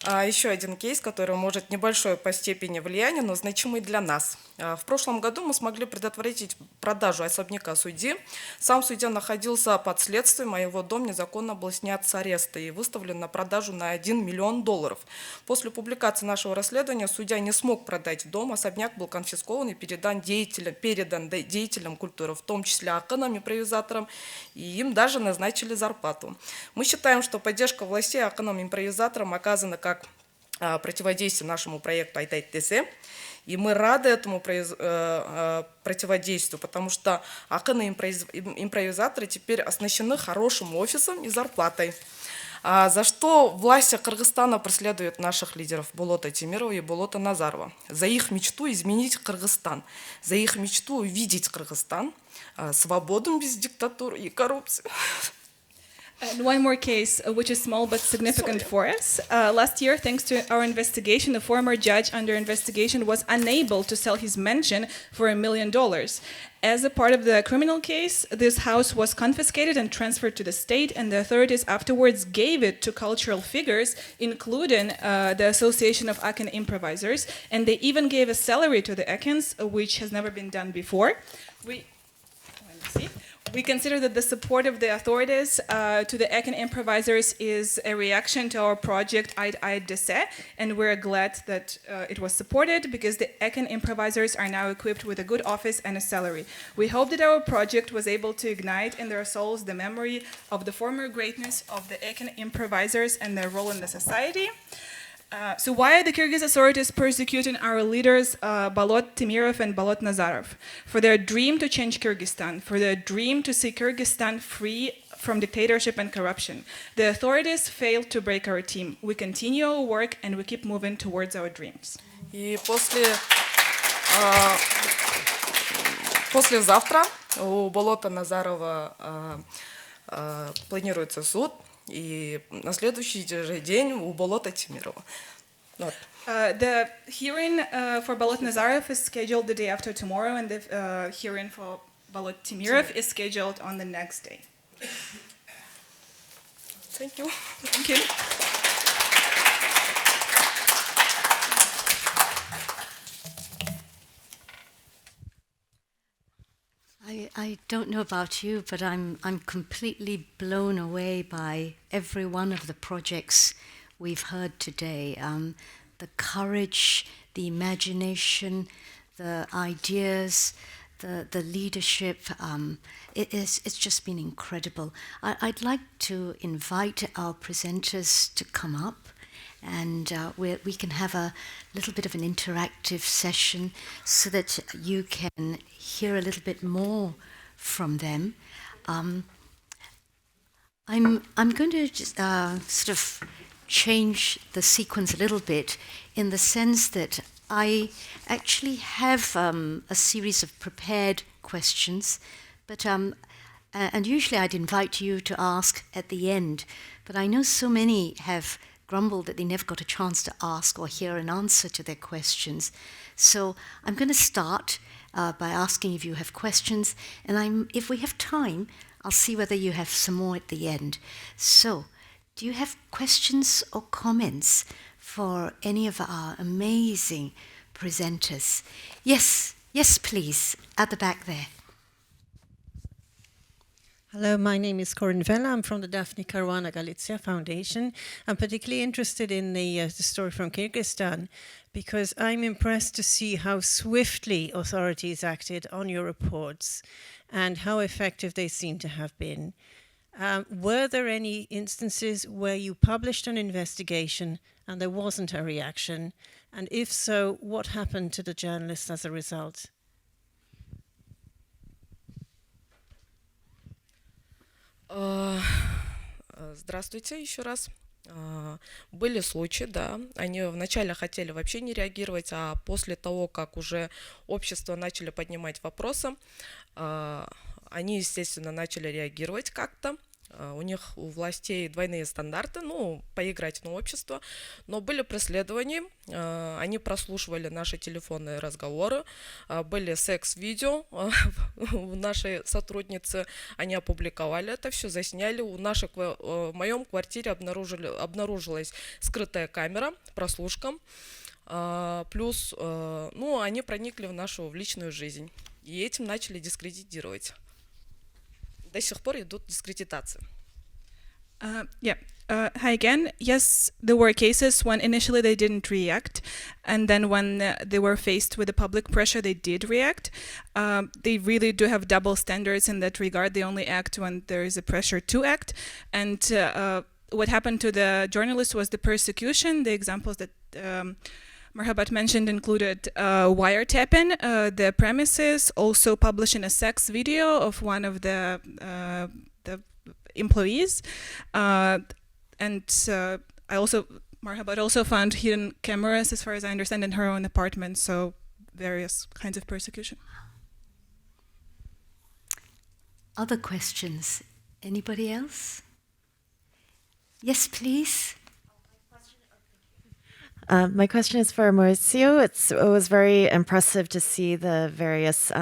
Еще один кейс, который может небольшое по степени влияния, но значимый для нас. В прошлом году мы смогли предотвратить продажу особняка судьи. Сам судья находился под следствием, а его дом незаконно был снят с ареста и выставлен на продажу на $1 миллион. После публикации нашего расследования судья не смог продать дом, особняк был конфискован и передан деятелям культуры, в том числе аканам, импровизаторам, и им даже назначили зарплату. Мы считаем, что поддержка властей аканам, импровизаторам оказана как противодействие нашему проекту Untitled, и мы рады этому противодействию, потому что аканы-импровизаторы теперь оснащены хорошим офисом и зарплатой, за что власти Кыргызстана преследуют наших лидеров Болота Темирова и Болота Назарова. За их мечту изменить Кыргызстан, за их мечту увидеть Кыргызстан свободным без диктатуры и коррупции. And one more case, which is small but significant for us. Last year, thanks to our investigation, a former judge under investigation was unable to sell his mansion for $1 million. As a part of the criminal case, this house was confiscated and transferred to the state, and the authorities afterwards gave it to cultural figures, including the Association of Akan Improvisers, and they even gave a salary to the Akans, which has never been done before. We consider that the support of the authorities to the Akan improvisers is a reaction to our project Ait Dese, and we're glad that it was supported because the Akan improvisers are now equipped with a good office and a salary. We hope that our project was able to ignite in their souls the memory of the former greatness of the Akan improvisers and their role in the society. So why are the Kyrgyz authorities persecuting our leaders, Balot Timirov and Balot Nazarov? For their dream to change Kyrgyzstan, for their dream to see Kyrgyzstan free from dictatorship and corruption. The authorities failed to break our team. We continue our work and we keep moving towards our dreams. И послезавтра у Болота Назарова планируется суд. И на следующий же день у Болота Темирова. The hearing for Balot Nazarov is scheduled the day after tomorrow, and the hearing for Balot Timirov is scheduled on the next day. Thank you. Thank you. I don't know about you, but I'm completely blown away by every one of the projects we've heard today. The courage, the imagination, the ideas, the leadership. It's just been incredible. I'd like to invite our presenters to come up and we can have a little bit of an interactive session so that you can hear a little bit more from them. I'm going to just sort of change the sequence a little bit in the sense that I actually have a series of prepared questions, but and usually I'd invite you to ask at the end, but I know so many have grumbled that they never got a chance to ask or hear an answer to their questions. So I'm going to start by asking if you have questions, and if we have time, I'll see whether you have some more at the end. So, do you have questions or comments for any of our amazing presenters? Yes, please, at the back there. Hello, my name is Corinne Vella. I'm from the Daphne Caruana Galizia Foundation. I'm particularly interested in the story from Kyrgyzstan because I'm impressed to see how swiftly authorities acted on your reports and how effective they seem to have been. Were there any instances where you published an investigation and there wasn't a reaction? And if so, what happened to the journalists as a result? Здравствуйте еще раз. Были случаи, да, они вначале хотели вообще не реагировать, а после того, как уже общество начали поднимать вопросы, они, естественно, начали реагировать как-то. У них, у властей двойные стандарты, поиграть на общество, но были преследования, они прослушивали наши телефонные разговоры, были секс-видео, у нашей сотрудницы, они опубликовали это все, засняли, в моем квартире обнаружилась скрытая камера, прослушка, плюс, они проникли в нашу личную жизнь, и этим начали дискредитировать. До сих пор идут дискредитации. Hi again. Yes, there were cases when initially they didn't react, and then when they were faced with the public pressure, they did react. They really do have double standards in that regard. They only act when there is a pressure to act. And what happened to the journalists was the persecution. The examples that Marhabat mentioned included wiretapping the premises, also publishing a sex video of one of the employees, and Marhabat also found hidden cameras, as far as I understand, in her own apartment. So various kinds of persecution. Other questions? Anybody else? Yes, please. My question is for Mauricio. It was very impressive to see the various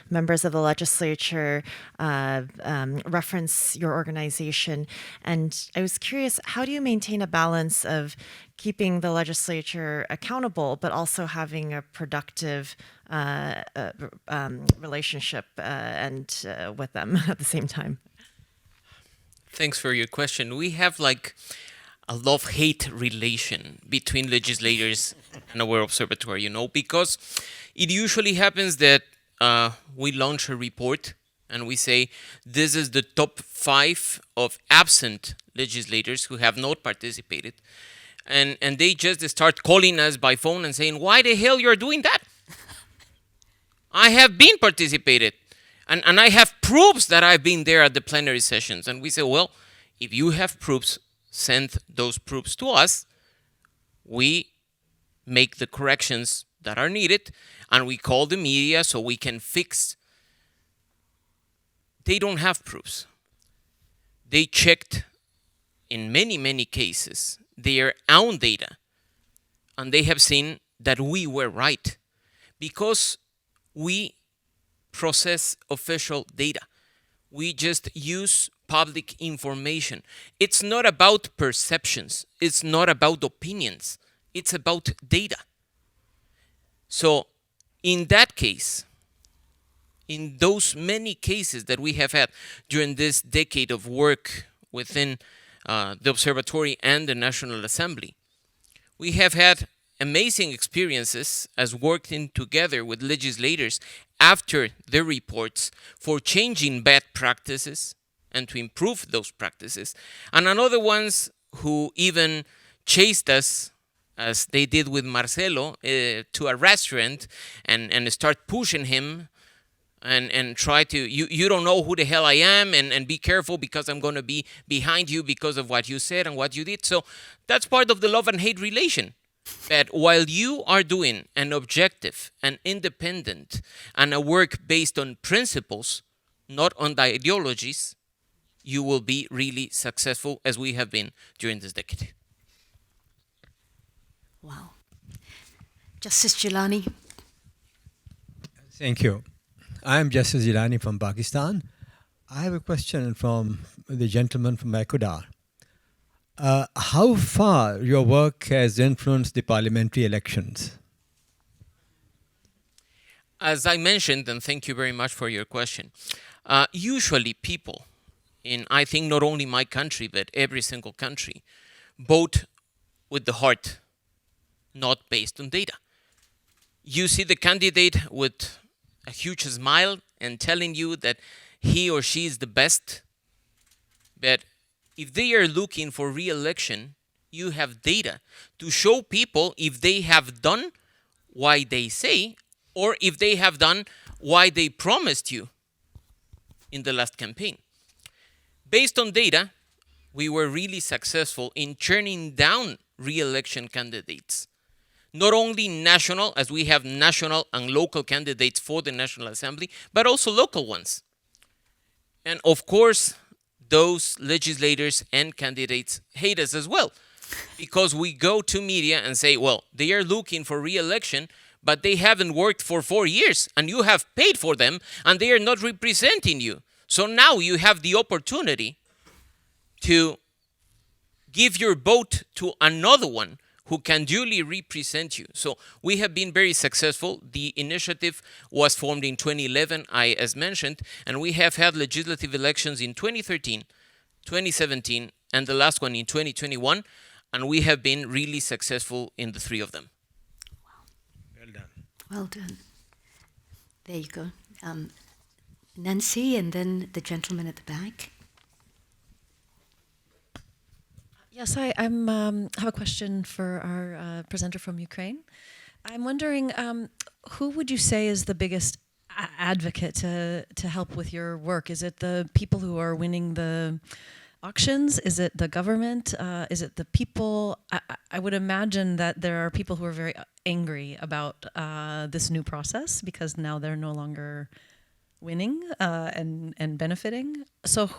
members of the legislature reference your organization. And I was curious, how do you maintain a balance of keeping the legislature accountable, but also having a productive relationship with them at the same time? Thanks for your question. We have a love-hate relation between legislators and our observatory, because it usually happens that we launch a report and we say, this is the top 5 of absent legislators who have not participated. And they just start calling us by phone and saying, why the hell you're doing that? I have been participated. And I have proofs that I've been there at the plenary sessions. And we say, well, if you have proofs, send those proofs to us. We make the corrections that are needed, and we call the media so we can fix. They don't have proofs. They checked, in many, many cases, their own data, and they have seen that we were right, because we process official data. We just use public information. It's not about perceptions. It's not about opinions. It's about data. So in that case, in those many cases that we have had during this decade of work within the Observatory and the National Assembly, we have had amazing experiences as working together with legislators after their reports for changing bad practices and to improve those practices, and another ones who even chased us, as they did with Marcelo, to a restaurant and start pushing him and try to, you don't know who the hell I am, and be careful because I'm going to be behind you because of what you said and what you did. So that's part of the love and hate relation. That while you are doing an objective and independent and a work based on principles, not on the ideologies, you will be really successful, as we have been during this decade. Wow. Justice Jilani. Thank you. I'm Justice Jilani from Pakistan. I have a question from the gentleman from Ecuador. How far your work has influenced the parliamentary elections? As I mentioned, and thank you very much for your question, usually people in, I think, not only my country, but every single country, vote with the heart, not based on data. You see the candidate with a huge smile and telling you that he or she is the best, but if they are looking for re-election, you have data to show people if they have done what they say, or if they have done what they promised you in the last campaign. Based on data, we were really successful in turning down re-election candidates. Not only national, as we have national and local candidates for the National Assembly, but also local ones. And of course, those legislators and candidates hate us as well, because we go to media and say, well, they are looking for re-election, but they haven't worked for 4 years, and you have paid for them, and they are not representing you. So now you have the opportunity to give your vote to another one who can duly represent you. So we have been very successful. The initiative was formed in 2011, as mentioned, and we have had legislative elections in 2013, 2017, and the last one in 2021, and we have been really successful in the 3 of them. Wow. Well done. Well done. There you go. Nancy, and then the gentleman at the back. Yes, I have a question for our presenter from Ukraine. I'm wondering, who would you say is the biggest advocate to help with your work? Is it the people who are winning the auctions? Is it the government? Is it the people? I would imagine that there are people who are very angry about this new process because now they're no longer winning and benefiting. So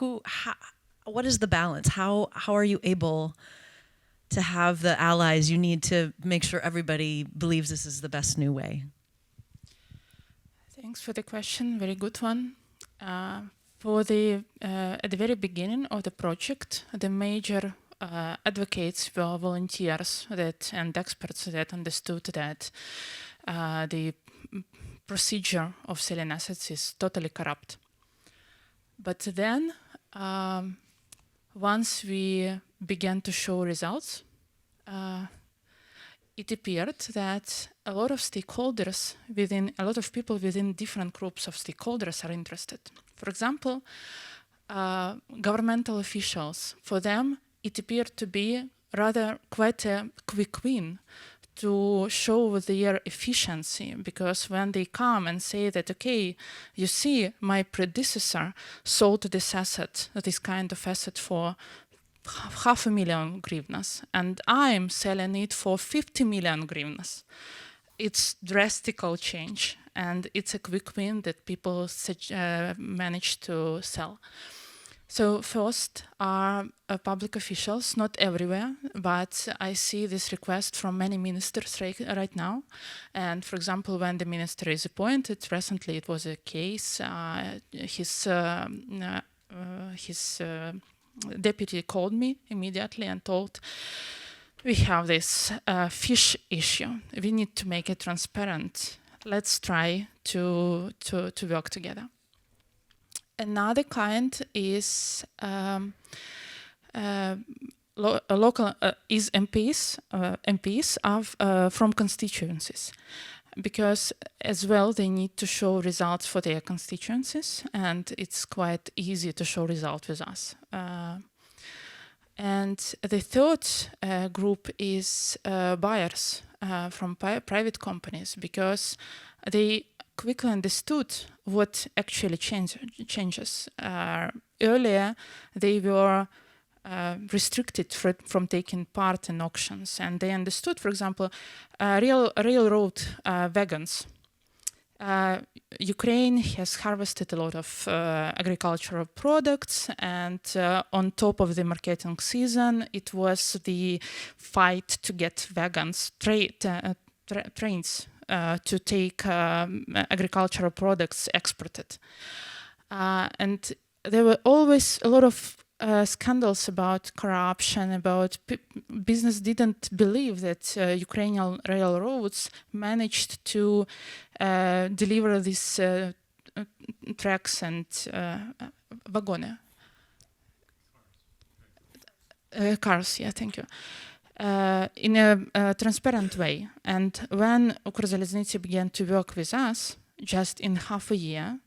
what is the balance? How are you able to have the allies you need to make sure everybody believes this is the best new way? Thanks for the question. Very good one. For the at the very beginning of the project, the major advocates were volunteers and experts that understood that the procedure of selling assets is totally corrupt. But then, once we began to show results, it appeared that a lot of stakeholders a lot of people within different groups of stakeholders are interested. For example, governmental officials, for them, it appeared to be rather quite a quick win to show their efficiency, because when they come and say that, okay, you see, my predecessor sold this kind of asset for 500,000 hryvnias, and I'm selling it for 50 million hryvnias. It's drastical change, and it's a quick win that people manage to sell. So first are public officials, not everywhere, but I see this request from many ministers right now. And for example, when the minister is appointed, recently it was a case, his deputy called me immediately and told, we have this fish issue. We need to make it transparent. Let's try to work together. Another client is local MPs from constituencies, because as well they need to show results for their constituencies, and it's quite easy to show results with us. And the third group is buyers from private companies, because they quickly understood what actually changes. Earlier, they were restricted from taking part in auctions, and they understood, for example, railroad wagons. Ukraine has harvested a lot of agricultural products, and on top of the marketing season, it was the fight to get wagons, trains to take agricultural products exported. And there were always a lot of scandals about corruption, about business didn't believe that Ukrainian railroads managed to deliver these tracks and wagony. Cars, yeah, thank you. In a transparent way. And when Ukrzaliznytsia began to work with us, just in half a year,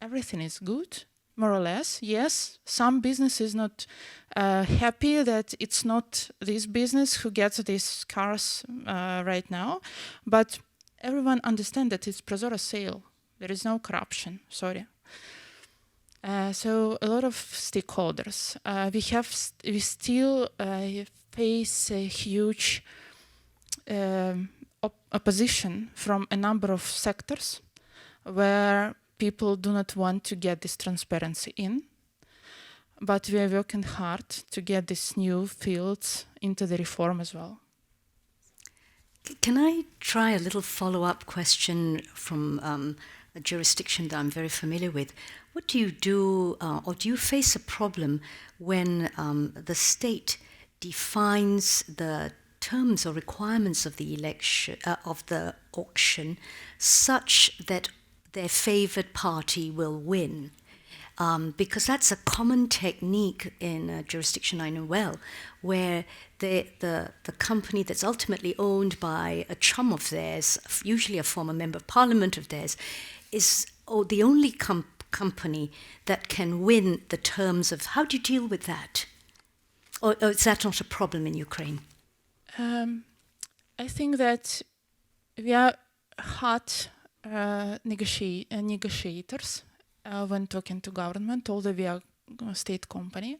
everything is good, more or less. Yes, some business is not happy that it's not this business who gets these cars right now, but everyone understands that it's Prozora sale. There is no corruption, sorry. So a lot of stakeholders. We still face a huge opposition from a number of sectors where people do not want to get this transparency in, but we are working hard to get these new fields into the reform as well. Can I try a little follow-up question from a jurisdiction that I'm very familiar with? What do you do, or do you face a problem when the state defines the terms or requirements of the election of the auction such that their favored party will win? Because that's a common technique in a jurisdiction I know well, where the company that's ultimately owned by a chum of theirs, usually a former member of parliament of theirs, is the only company that can win the terms of. How do you deal with that? Or is that not a problem in Ukraine? I think that we are hard negotiators when talking to government, although we are a state company.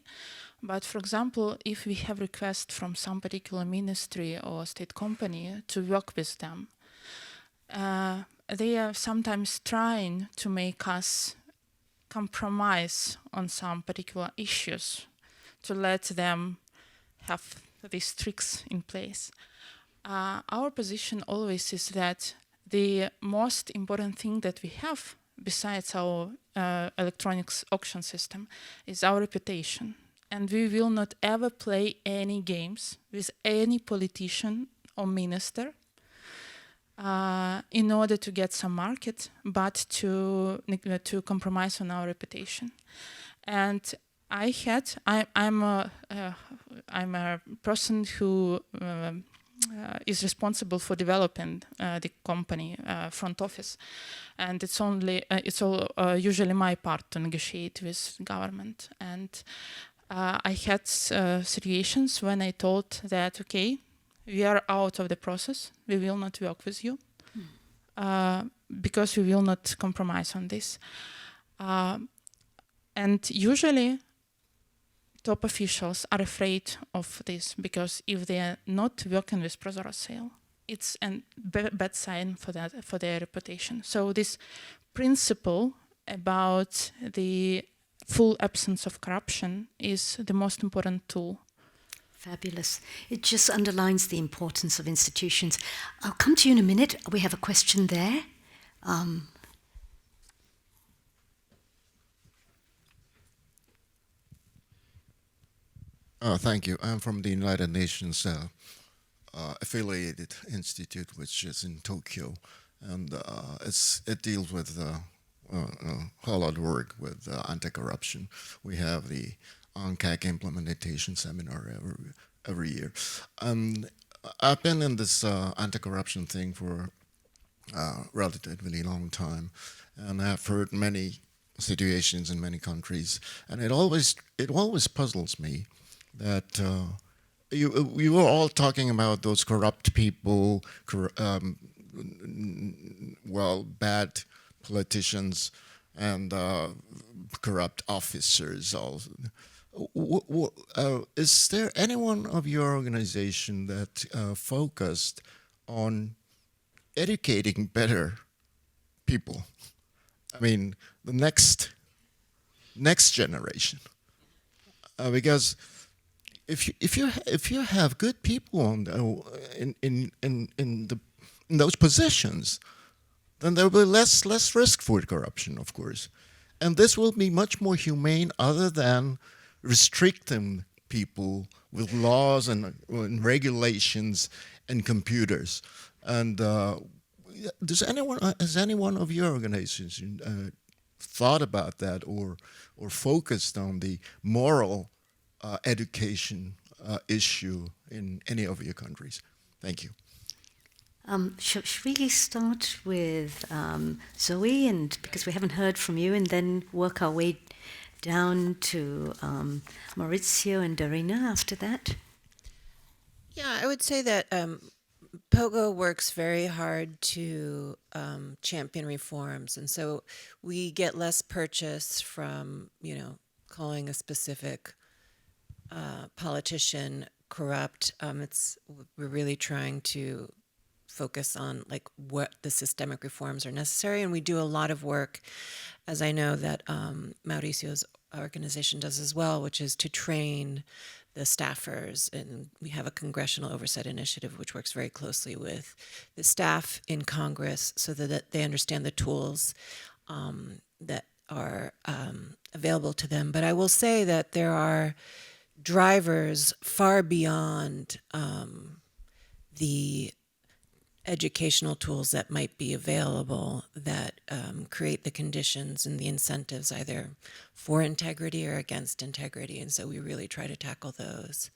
But for example, if we have request from some particular ministry or state company to work with them, they are sometimes trying to make us compromise on some particular issues to let them have these tricks in place. Our position always is that the most important thing that we have besides our electronics auction system is our reputation. And we will not ever play any games with any politician or minister in order to get some market, but to compromise on our reputation. And I'm a person who is responsible for developing the company front office, and it's usually my part to negotiate with government. And I had situations when I thought that, okay, we are out of the process, we will not work with you, because we will not compromise on this. And usually top officials are afraid of this, because if they are not working with Prozora sale, it's a bad sign for their reputation. So this principle about the full absence of corruption is the most important tool. Fabulous. It just underlines the importance of institutions. I'll come to you in a minute. We have a question there. Thank you. I'm from the United Nations affiliated institute, which is in Tokyo, and it deals with a whole lot of work with anti-corruption. We have the ONCAC implementation seminar every year. I've been in this anti-corruption thing for a relatively long time, and I've heard many situations in many countries, and it always puzzles me that you were all talking about those corrupt people, bad politicians, and corrupt officers. Also, is there anyone of your organization that focused on educating better people? I mean, the next generation, because if you have good people in those positions, then there will be less risk for corruption, of course, and this will be much more humane, other than restricting people with laws and regulations and computers. And has anyone of your organization thought about that, or focused on the moral education issue in any of your countries? Thank you. Should we start with Zoe, and because we haven't heard from you, and then work our way down to Maurizio and Darina after that? Yeah, I would say that Pogo works very hard to champion reforms, and so we get less purchase from, calling a specific politician corrupt. We're really trying to focus on what the systemic reforms are necessary, and we do a lot of work, as I know that Mauricio's organization does as well, which is to train the staffers, and we have a congressional oversight initiative which works very closely with the staff in Congress so that they understand the tools that are available to them. But I will say that there are drivers far beyond the educational tools that might be available that create the conditions and the incentives either for integrity or against integrity. And so we really try to tackle those.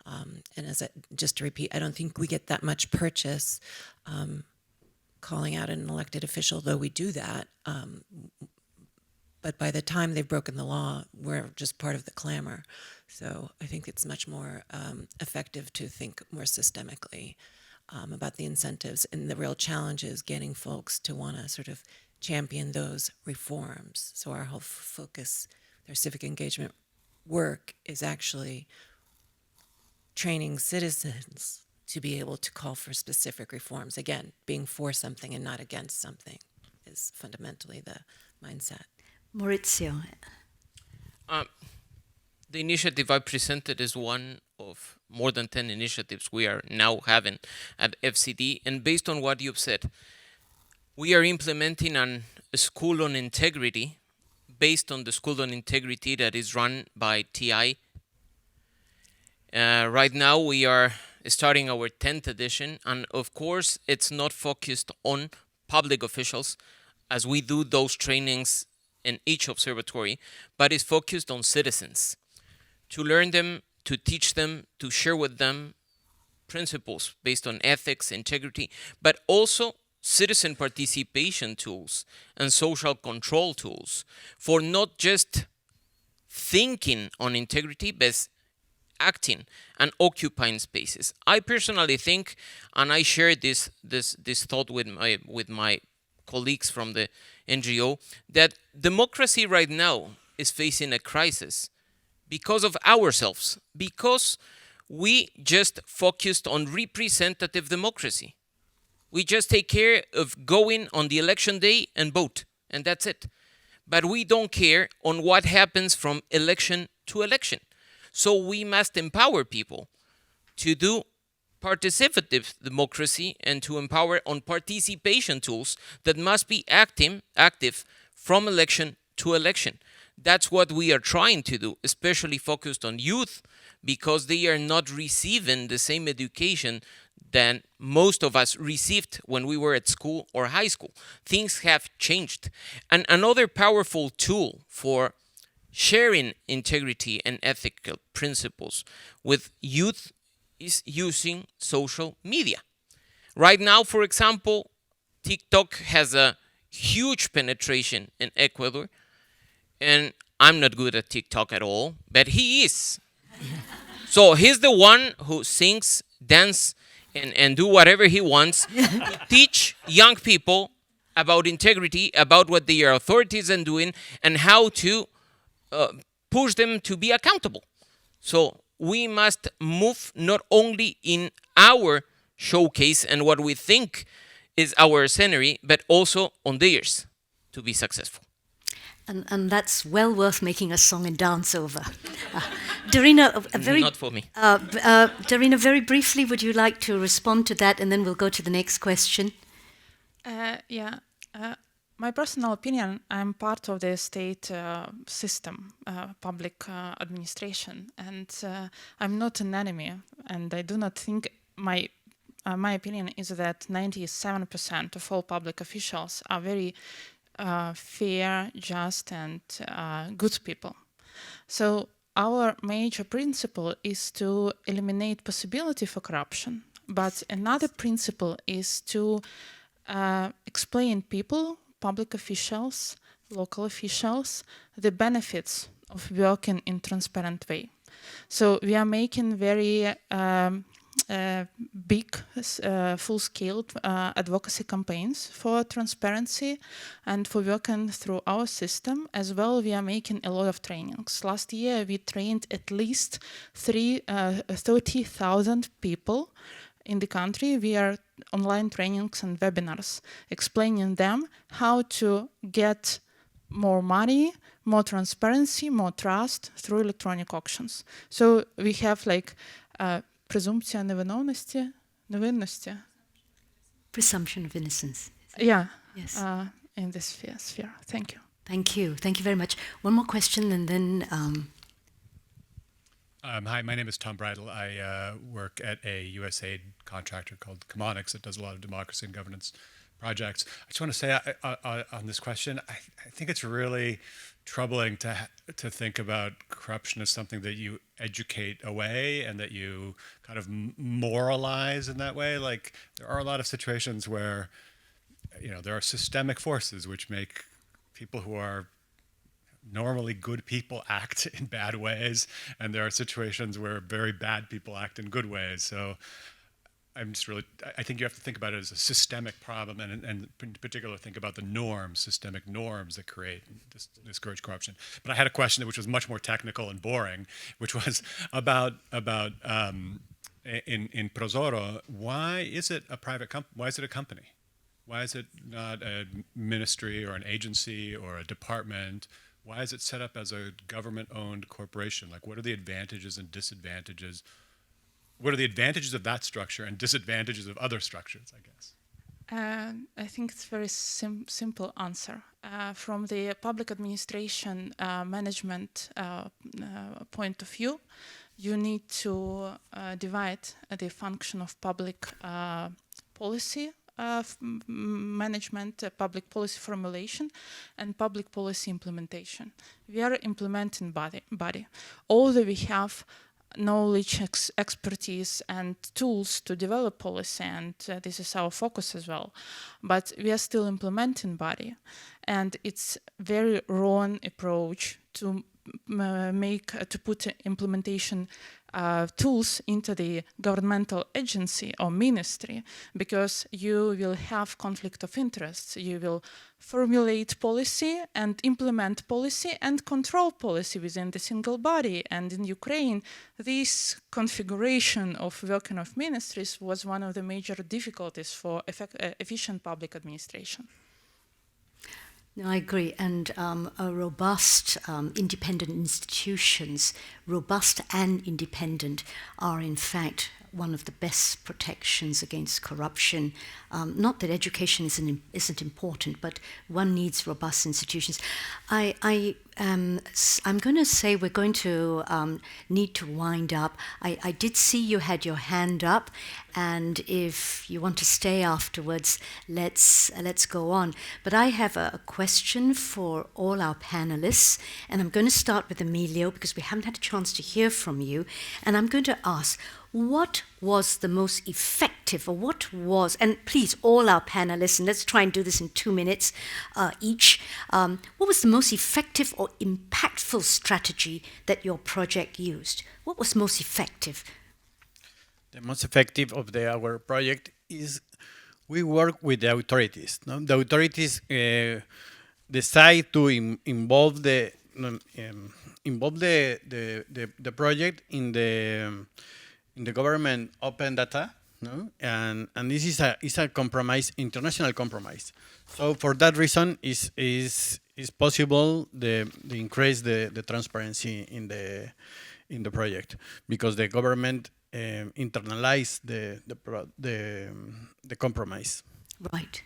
And just to repeat, I don't think we get that much purchase calling out an elected official, though we do that. But by the time they've broken the law, we're just part of the clamor. So I think it's much more effective to think more systemically about the incentives, and the real challenge is getting folks to want to sort of champion those reforms. So our whole focus, their civic engagement work, is actually training citizens to be able to call for specific reforms. Again, being for something and not against something is fundamentally the mindset. Maurizio. The initiative I presented is one of more than 10 initiatives we are now having at FCD. And based on what you've said, we are implementing a school on integrity based on the school on integrity that is run by TI. Right now we are starting our 10th edition. And of course, it's not focused on public officials as we do those trainings in each observatory, but is focused on citizens, to learn them, to teach them, to share with them principles based on ethics, integrity, but also citizen participation tools and social control tools for not just thinking on integrity, but acting and occupying spaces. I personally think, and I share this thought with my colleagues from the NGO, that democracy right now is facing a crisis because of ourselves, because we just focused on representative democracy. We just take care of going on the election day and vote, and that's it. But we don't care on what happens from election to election. So we must empower people to do participative democracy and to empower on participation tools that must be active from election to election. That's what we are trying to do, especially focused on youth, because they are not receiving the same education than most of us received when we were at school or high school. Things have changed. And another powerful tool for sharing integrity and ethical principles with youth is using social media. Right now, for example, TikTok has a huge penetration in Ecuador, and I'm not good at TikTok at all, but he is. So he's the one who sings, dance, and do whatever he wants to teach young people about integrity, about what their authorities are doing, and how to push them to be accountable. So we must move not only in our showcase and what we think is our scenery, but also on theirs to be successful. And that's well worth making a song and dance over. Darina, Not for me. Darina, very briefly, would you like to respond to that, and then we'll go to the next question? My personal opinion, I'm part of the state system, public administration, and I'm not an enemy, and I do not think my opinion is that 97% of all public officials are very fair, just, and good people. So our major principle is to eliminate possibility for corruption, but another principle is to explain people, public officials, local officials, the benefits of working in transparent way. So we are making very big, full-scale advocacy campaigns for transparency and for working through our system. As well, we are making a lot of trainings. Last year, we trained at least 30,000 people in the country via online trainings and webinars, explaining them how to get more money, more transparency, more trust through electronic auctions. So we have like presumption of innocence. Yeah. Yes. In this sphere. Thank you. Thank you. Thank you very much. One more question, and then. Hi, my name is Tom Bridle. I work at a USAID contractor called Chemonics that does a lot of democracy and governance projects. I just want to say on this question, I think it's really troubling to think about corruption as something that you educate away and that you kind of moralize in that way. Like, there are a lot of situations where, there are systemic forces which make people who are normally good people act in bad ways, and there are situations where very bad people act in good ways. So I think you have to think about it as a systemic problem, and in particular think about the norms, systemic norms that create and discourage corruption. But I had a question which was much more technical and boring, which was about in Prozoro, why is it a private company? Why is it a company? Why is it not a ministry or an agency or a department? Why is it set up as a government-owned corporation? Like, what are the advantages and disadvantages? What are the advantages of that structure and disadvantages of other structures, I guess? I think it's a very simple answer. From the public administration management point of view, you need to divide the function of public policy management, public policy formulation, and public policy implementation. We are implementing body. Although we have knowledge, expertise, and tools to develop policy, and this is our focus as well, but we are still implementing body, and it's very wrong approach to put implementation tools into the governmental agency or ministry, because you will have conflict of interests. You will formulate policy and implement policy and control policy within the single body. And in Ukraine, this configuration of working of ministries was one of the major difficulties for efficient public administration. No, I agree. And a robust, independent institutions, robust and independent, are in fact one of the best protections against corruption. Not that education isn't important, but one needs robust institutions. I'm going to say we're going to need to wind up. I did see you had your hand up, and if you want to stay afterwards, let's go on. But I have a question for all our panelists, and I'm going to start with Emilio because we haven't had a chance to hear from you. And I'm going to ask, what was the most effective effective, or what was, and please, all our panelists, and let's try and do this in 2 minutes each, what was the most effective or impactful strategy that your project used? What was most effective? The most effective of our project is we work with the authorities. No? The authorities decide to involve the project in the government open data, no? And this is a compromise, international compromise. So for that reason, is possible the increase the transparency in the project, because the government internalize the compromise. Right.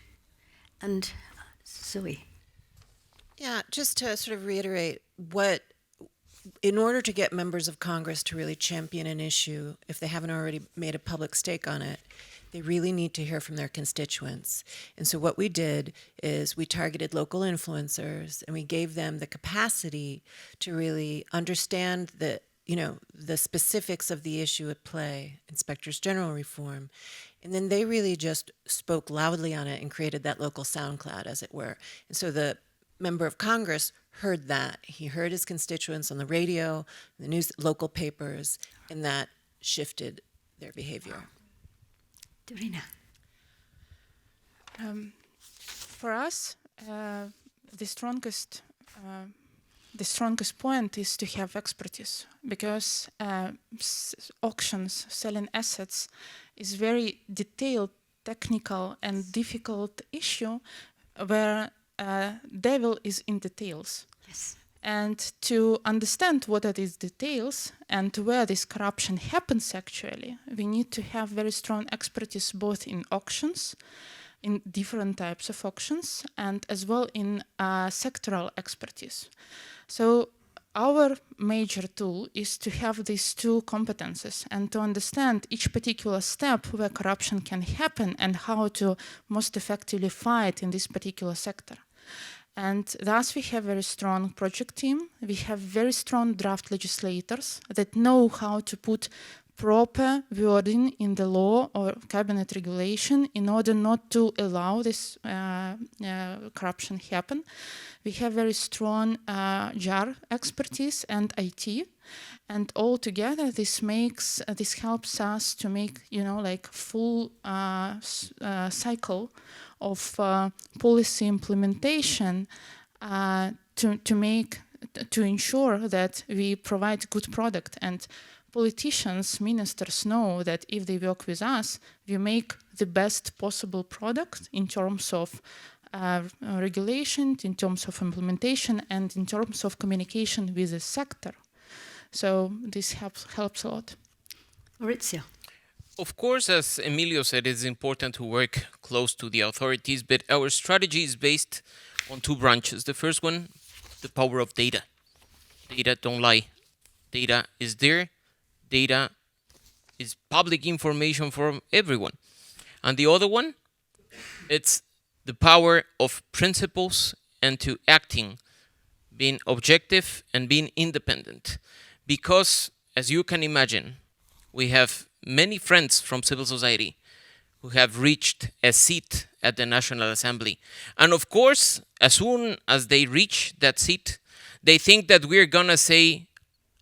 And Zoe. Yeah, just to sort of reiterate what, in order to get members of Congress to really champion an issue, if they haven't already made a public stake on it, they really need to hear from their constituents. And so what we did is we targeted local influencers, and we gave them the capacity to really understand the specifics of the issue at play, Inspectors General reform. And then they really just spoke loudly on it and created that local sound cloud, as it were. And so the member of Congress heard that. He heard his constituents on the radio, the news, local papers, and that shifted their behavior. Dorina. For us, the strongest point is to have expertise, because auctions, selling assets, is very detailed, technical, and difficult issue where devil is in details. Yes. And to understand what are these details and where this corruption happens actually, we need to have very strong expertise both in auctions, in different types of auctions, and as well in sectoral expertise. So our major tool is to have these two competences and to understand each particular step where corruption can happen and how to most effectively fight in this particular sector. And thus we have a very strong project team. We have very strong draft legislators that know how to put proper wording in the law or cabinet regulation in order not to allow this corruption happen. We have very strong JAR expertise and IT, and all together this helps us to make full cycle of policy implementation to ensure that we provide good product. And politicians, ministers know that if they work with us, we make the best possible product in terms of regulation, in terms of implementation, and in terms of communication with the sector. So this helps a lot. Maurizio. Of course, as Emilio said, it's important to work close to the authorities, but our strategy is based on two branches. The first one, the power of data. Data don't lie. Data is there. Data is public information for everyone. And the other one, it's the power of principles and to acting, being objective and being independent. Because, as you can imagine, we have many friends from civil society who have reached a seat at the National Assembly. And of course, as soon as they reach that seat, they think that we're gonna say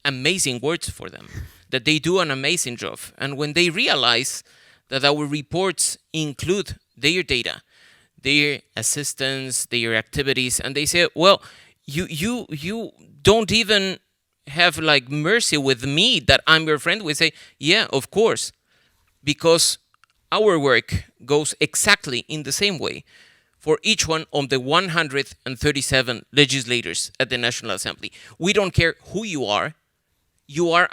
amazing words for them, that they do an amazing job. And when they realize that our reports include their data, their assistance, their activities, and they say, well, you don't even have mercy with me that I'm your friend, we say, yeah, of course, because our work goes exactly in the same way for each one of the 137 legislators at the National Assembly. We don't care who you are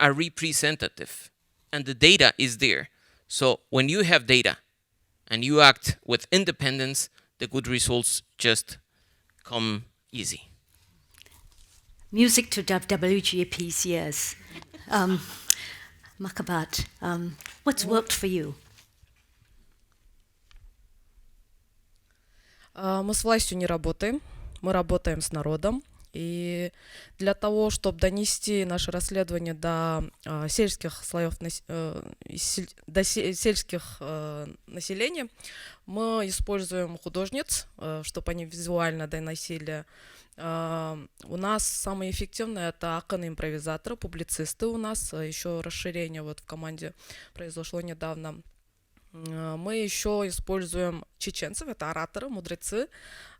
a representative, and the data is there. So when you have data and you act with independence, the good results just come easy. Music to WGP's years. Makabat, what's worked for you? Мы с властью не работаем, мы работаем с народом. И для того, чтобы донести наше расследование до сельских слоев, до сельских населения, мы используем художниц, чтобы они визуально доносили. У нас самое эффективное — это акын-импровизаторы, публицисты у нас. Еще расширение вот в команде произошло недавно. Мы еще используем чеченцев, это ораторы, мудрецы.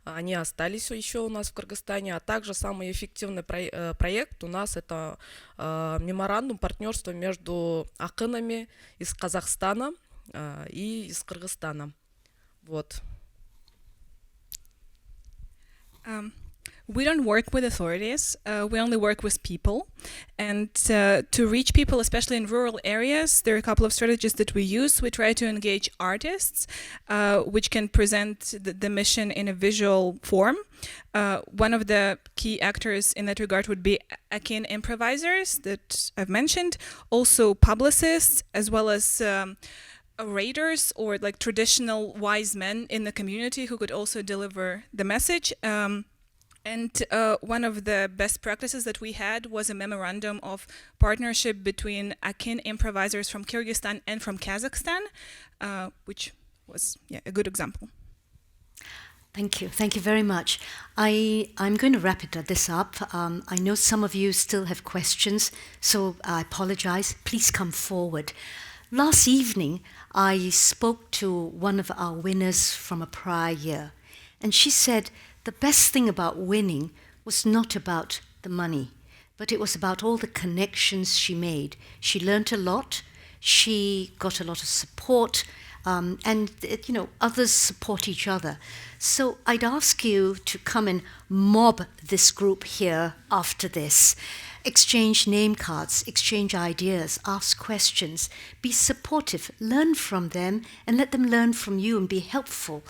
Они остались еще у нас в Кыргызстане. А также самый эффективный проект у нас — это меморандум партнерства между акынами из Казахстана и из Кыргызстана. Вот. We don't work with authorities, we only work with people. And to reach people, especially in rural areas, there are a couple of strategies that we use. We try to engage artists, which can present the mission in a visual form. One of the key actors in that regard would be akin improvisers that I've mentioned, also publicists, as well as orators or like traditional wise men in the community who could also deliver the message. And one of the best practices that we had was a memorandum of partnership between akin improvisers from Kyrgyzstan and from Kazakhstan, which was a good example. Thank you. Thank you very much. I'm going to wrap this up. I know some of you still have questions, so I apologize. Please come forward. Last evening, I spoke to one of our winners from a prior year, and she said the best thing about winning was not about the money, but it was about all the connections she made. She learned a lot, she got a lot of support, and others support each other. So I'd ask you to come and mob this group here after this. Exchange name cards, exchange ideas, ask questions, be supportive, learn from them, and let them learn from you and be helpful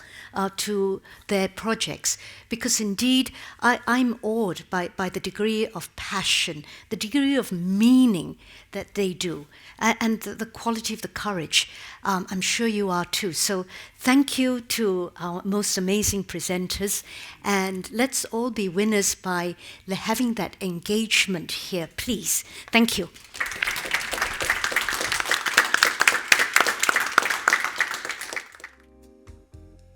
to their projects. Because indeed, I'm awed by the degree of passion, the degree of meaning that they do, and the quality of the courage. I'm sure you are too. So thank you to our most amazing presenters, and let's all be winners by having that engagement here, please. Thank you.